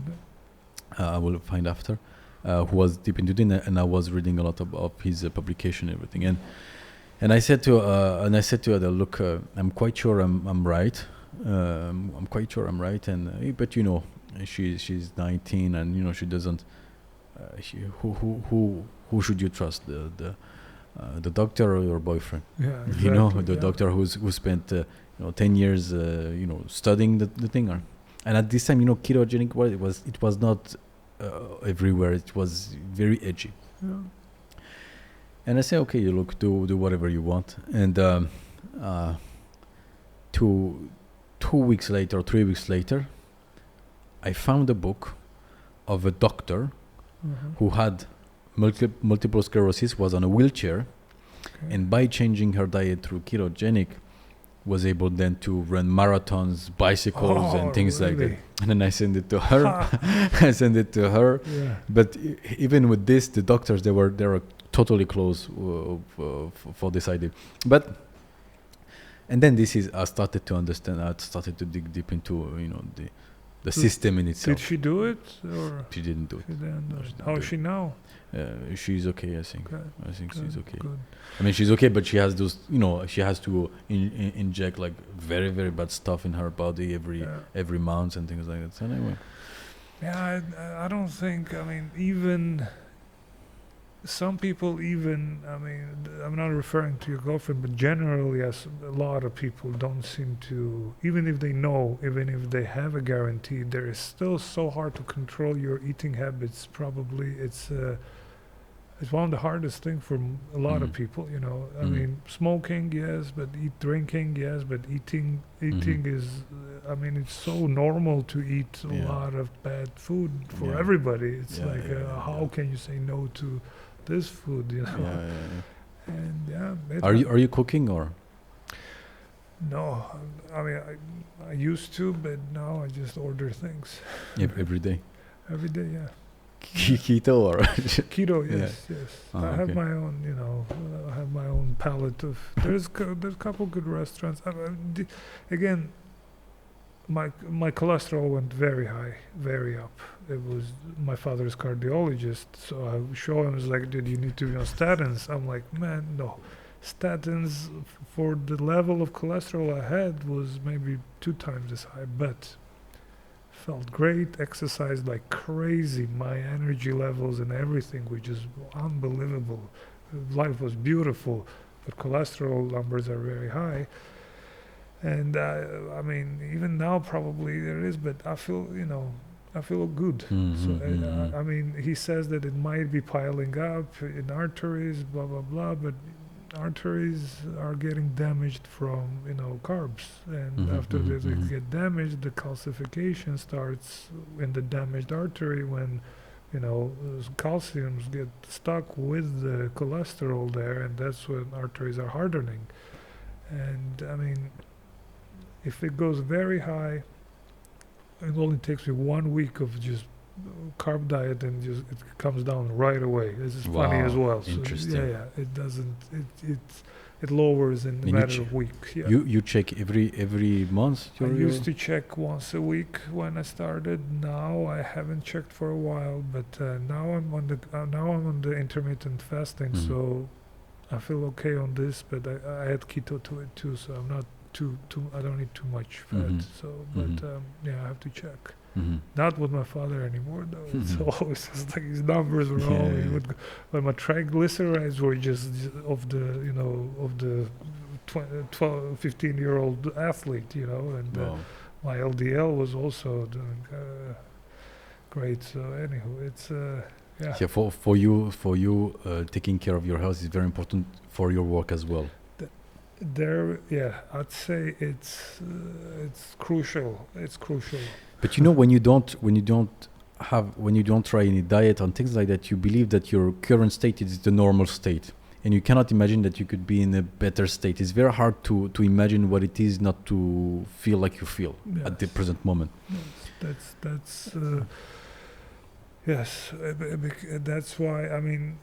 I will find after. Who was deep into it, and I was reading a lot of his publication and everything. And I said to her, look, I'm quite sure I'm right. I'm quite sure I'm right. And but she's 19, and she doesn't. Who should you trust, the doctor or your boyfriend? Yeah, exactly. The doctor who spent 10 years studying the thing. And at this time, ketogenic, it was not everywhere. It was very edgy. Yeah. And I say, okay, you look, do whatever you want. And 2 weeks later, or 3 weeks later, I found a book of a doctor who had multiple sclerosis, was on a wheelchair, and by changing her diet through ketogenic, was able then to run marathons, bicycles, and things like that. And then I sent it to her. Yeah. But even with this, the doctors, they were totally close for this idea. And then I started to understand. I started to dig deep into the system in itself. Did she do it, or she didn't do it? She didn't do it. How is she now? She's okay, I think. Good. I think Good. she's okay. Good. I mean, she's okay, but she has those. She has to inject like very, very bad stuff in her body every month and things like that. So anyway. Yeah, I don't think. I mean, even some people. I mean, I'm not referring to your girlfriend, but generally, as a lot of people don't seem to. Even if they know, even if they have a guarantee, there is still so hard to control your eating habits. Probably, it's one of the hardest things for a lot of people. I mean, smoking, yes, but drinking, yes, but eating is. I mean, it's so normal to eat a lot of bad food for everybody. It's how can you say no to this food? And are you cooking or? No, I mean I used to, but now I just order things. Every day. Every day, yeah. Keto or keto, yes. Oh, I have my own, I have my own palette of. There's a couple good restaurants. Again, my cholesterol went very high, very up. It was my father's cardiologist, so I show him, it's like, dude, you need to be on statins. I'm like, man, no. Statins for the level of cholesterol I had was maybe 2 times as high, but felt great, exercised like crazy. My energy levels and everything were just unbelievable. Life was beautiful, but cholesterol numbers are very high. And I mean, even now probably there is, but I feel, I feel good. I mean, he says that it might be piling up in arteries, blah, blah, blah, but arteries are getting damaged from, carbs. And after they get damaged, the calcification starts in the damaged artery when, calciums get stuck with the cholesterol there, and that's when arteries are hardening. And I mean, if it goes very high, it only takes me 1 week of just carb diet, and just it comes down right away. This is funny as well. So interesting. It doesn't. It lowers in a matter of weeks. Yeah. You check every month. I used to check once a week when I started. Now I haven't checked for a while, but now I'm on the intermittent fasting, so I feel okay on this. But I add keto to it too, so I'm not too. I don't eat too much fat. So, but I have to check. Not with my father anymore, though. It's always just like his numbers were always. When my triglycerides were just of the 12, 15-year-old athlete, and my LDL was also doing great. So anywho, it's yeah. Yeah, for you, taking care of your health is very important for your work as well. There, yeah, I'd say it's crucial. It's crucial. But when you don't try any diet and things like that, you believe that your current state is the normal state, and you cannot imagine that you could be in a better state. It's very hard to imagine what it is not to feel like you feel at the present moment. Yes, yes, that's why. I mean,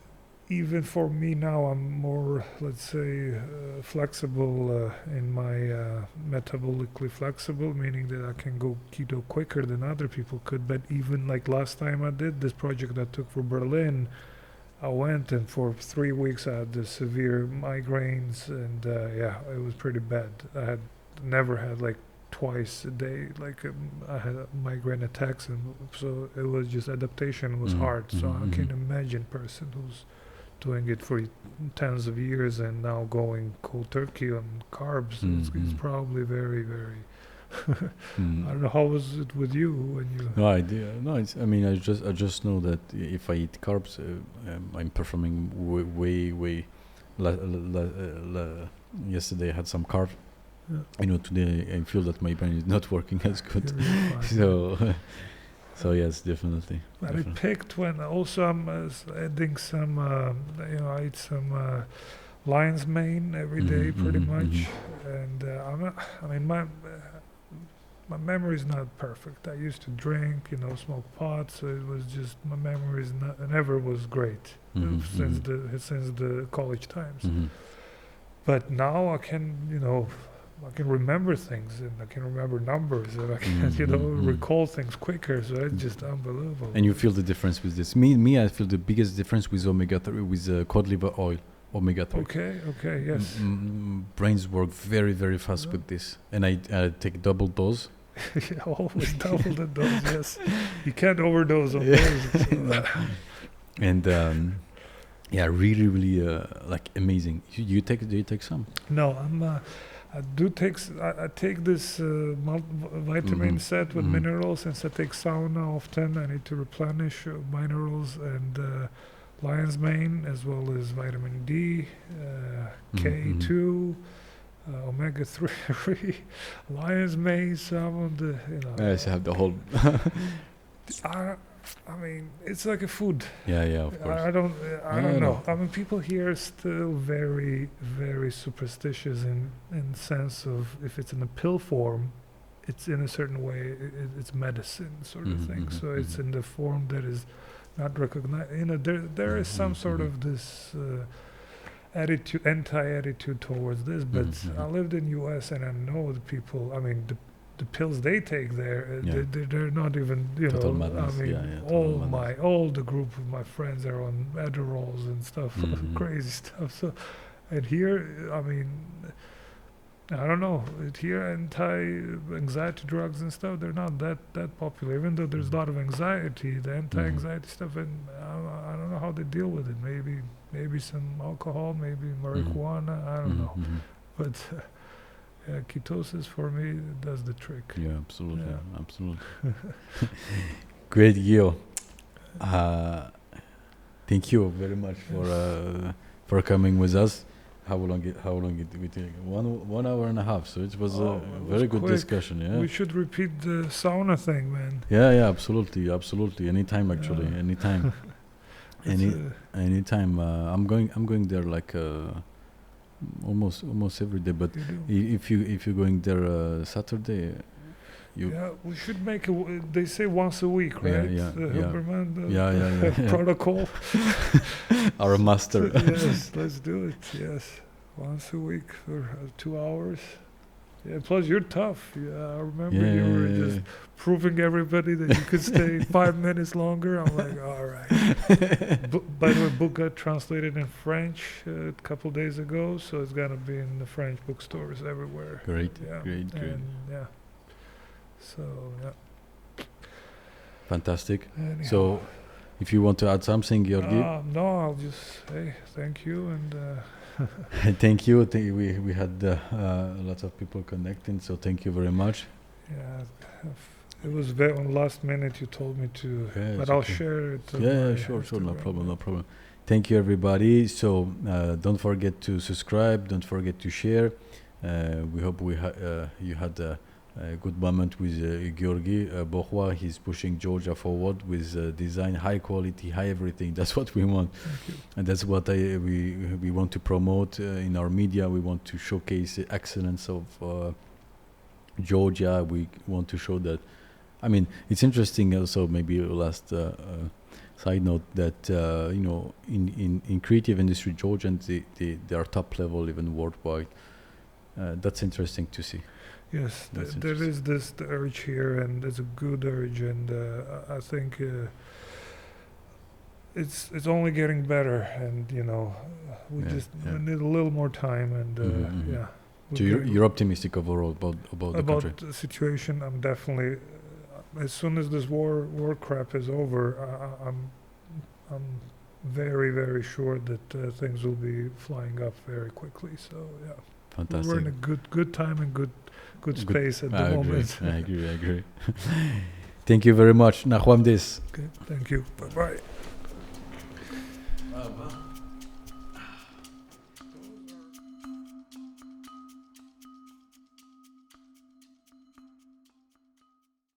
even for me now, I'm more, let's say, flexible in my metabolically flexible, meaning that I can go keto quicker than other people could. But even like last time I did this project I took for Berlin, I went and for 3 weeks I had the severe migraines, and yeah, it was pretty bad. I had never had like twice a day, like I had migraine attacks, and so it was just adaptation was hard. So I can imagine a person who's doing it for tens of years and now going cold turkey on carbs. It's probably very, very. I don't know, how was it with you when you? No idea. No, I mean, I just know that if I eat carbs, I'm performing way. Yesterday I had some carbs. Yeah. Today I feel that my brain is not working as good. So yes, definitely. But I picked when also I'm adding some, I eat some lion's mane every day pretty much. And I mean, my memory is not perfect. I used to drink, smoke pot, so it was just, my memory is never was great since the college times. But now I can, I can remember things, and I can remember numbers, and I can, recall things quicker. So it's just unbelievable. And you feel the difference with this. Me, I feel the biggest difference with omega-3, with cod liver oil, omega-3. Okay, yes. Brains work very, very fast with this, and I take double dose. Always double the dose. Yes, you can't overdose on those. And yeah, really, like amazing. Do you take some? No, I do take. I take this vitamin set with minerals. Since I take sauna often, I need to replenish minerals and lion's mane, as well as vitamin D, K2, omega-3, lion's mane. Some of the, Yes, you have the whole. I mean, it's like a food. Yeah, of course. I don't know. I mean, people here are still very, very superstitious in sense of if it's in a pill form, it's in a certain way, it's medicine sort of thing. So it's in the form that is not recognized. There is some sort of this attitude, anti-attitude towards this. But I lived in U.S. and I know the people. I mean, the pills they take there, they're not even, Total madness. I mean, all the group of my friends are on Adderalls and stuff, crazy stuff. So, and here, I mean, I don't know. Here, anti-anxiety drugs and stuff, they're not that popular. Even though there's a lot of anxiety, the anti-anxiety stuff, and I don't know how they deal with it. Maybe some alcohol, maybe marijuana. I don't know, but. Ketosis for me does the trick. Yeah, absolutely. Great, Gio. Thank you very much for coming with us. How long did we take? 1 hour and a half. So it was a very good discussion. Yeah. We should repeat the sauna thing, man. Yeah, absolutely. Anytime, actually, anytime. Anytime. I'm going there like. Almost every day, but if you're going there Saturday, we should make they say once a week, right? Yeah. Protocol. Our master. Yes, let's do it. Yes, once a week for 2 hours. Yeah, plus you're tough. Yeah, I remember you were just proving everybody that you could stay 5 minutes longer. I'm like, all right. By the way, book got translated in French a couple days ago, so it's gonna be in the French bookstores everywhere. Great. And, yeah. So yeah. Fantastic. Anyhow. So, if you want to add something, Georgi. No, I'll just say thank you and. Thank you. We had a lot of people connecting, so thank you very much. Yeah, It was very on last minute. You told me to, Yeah, but it's I'll okay. share it. on Yeah, my sure, no Instagram. problem, no problem. Thank you, everybody. So don't forget to subscribe. Don't forget to share. We hope you had a good moment with Georgi Bokhua. He's pushing Georgia forward with design, high quality, high everything. That's what we want, Thank you. and that's what we want to promote in our media. We want to showcase the excellence of Georgia. We want to show that. I mean, it's interesting also, maybe last side note, that in creative industry, Georgians, they are top level even worldwide. That's interesting to see. Yes, That's there is this urge here, and there's a good urge, and I think it's only getting better, and we Yeah. need a little more time, and Mhm. yeah. So you're optimistic overall about the country. About the situation. I'm definitely as soon as this war crap is over, I'm very, very sure that things will be flying up very quickly. So yeah, Fantastic. we're in a good time and good space at the I moment. agree. I agree. Thank you very much. Nahwam Dis. Okay, thank you. Bye bye.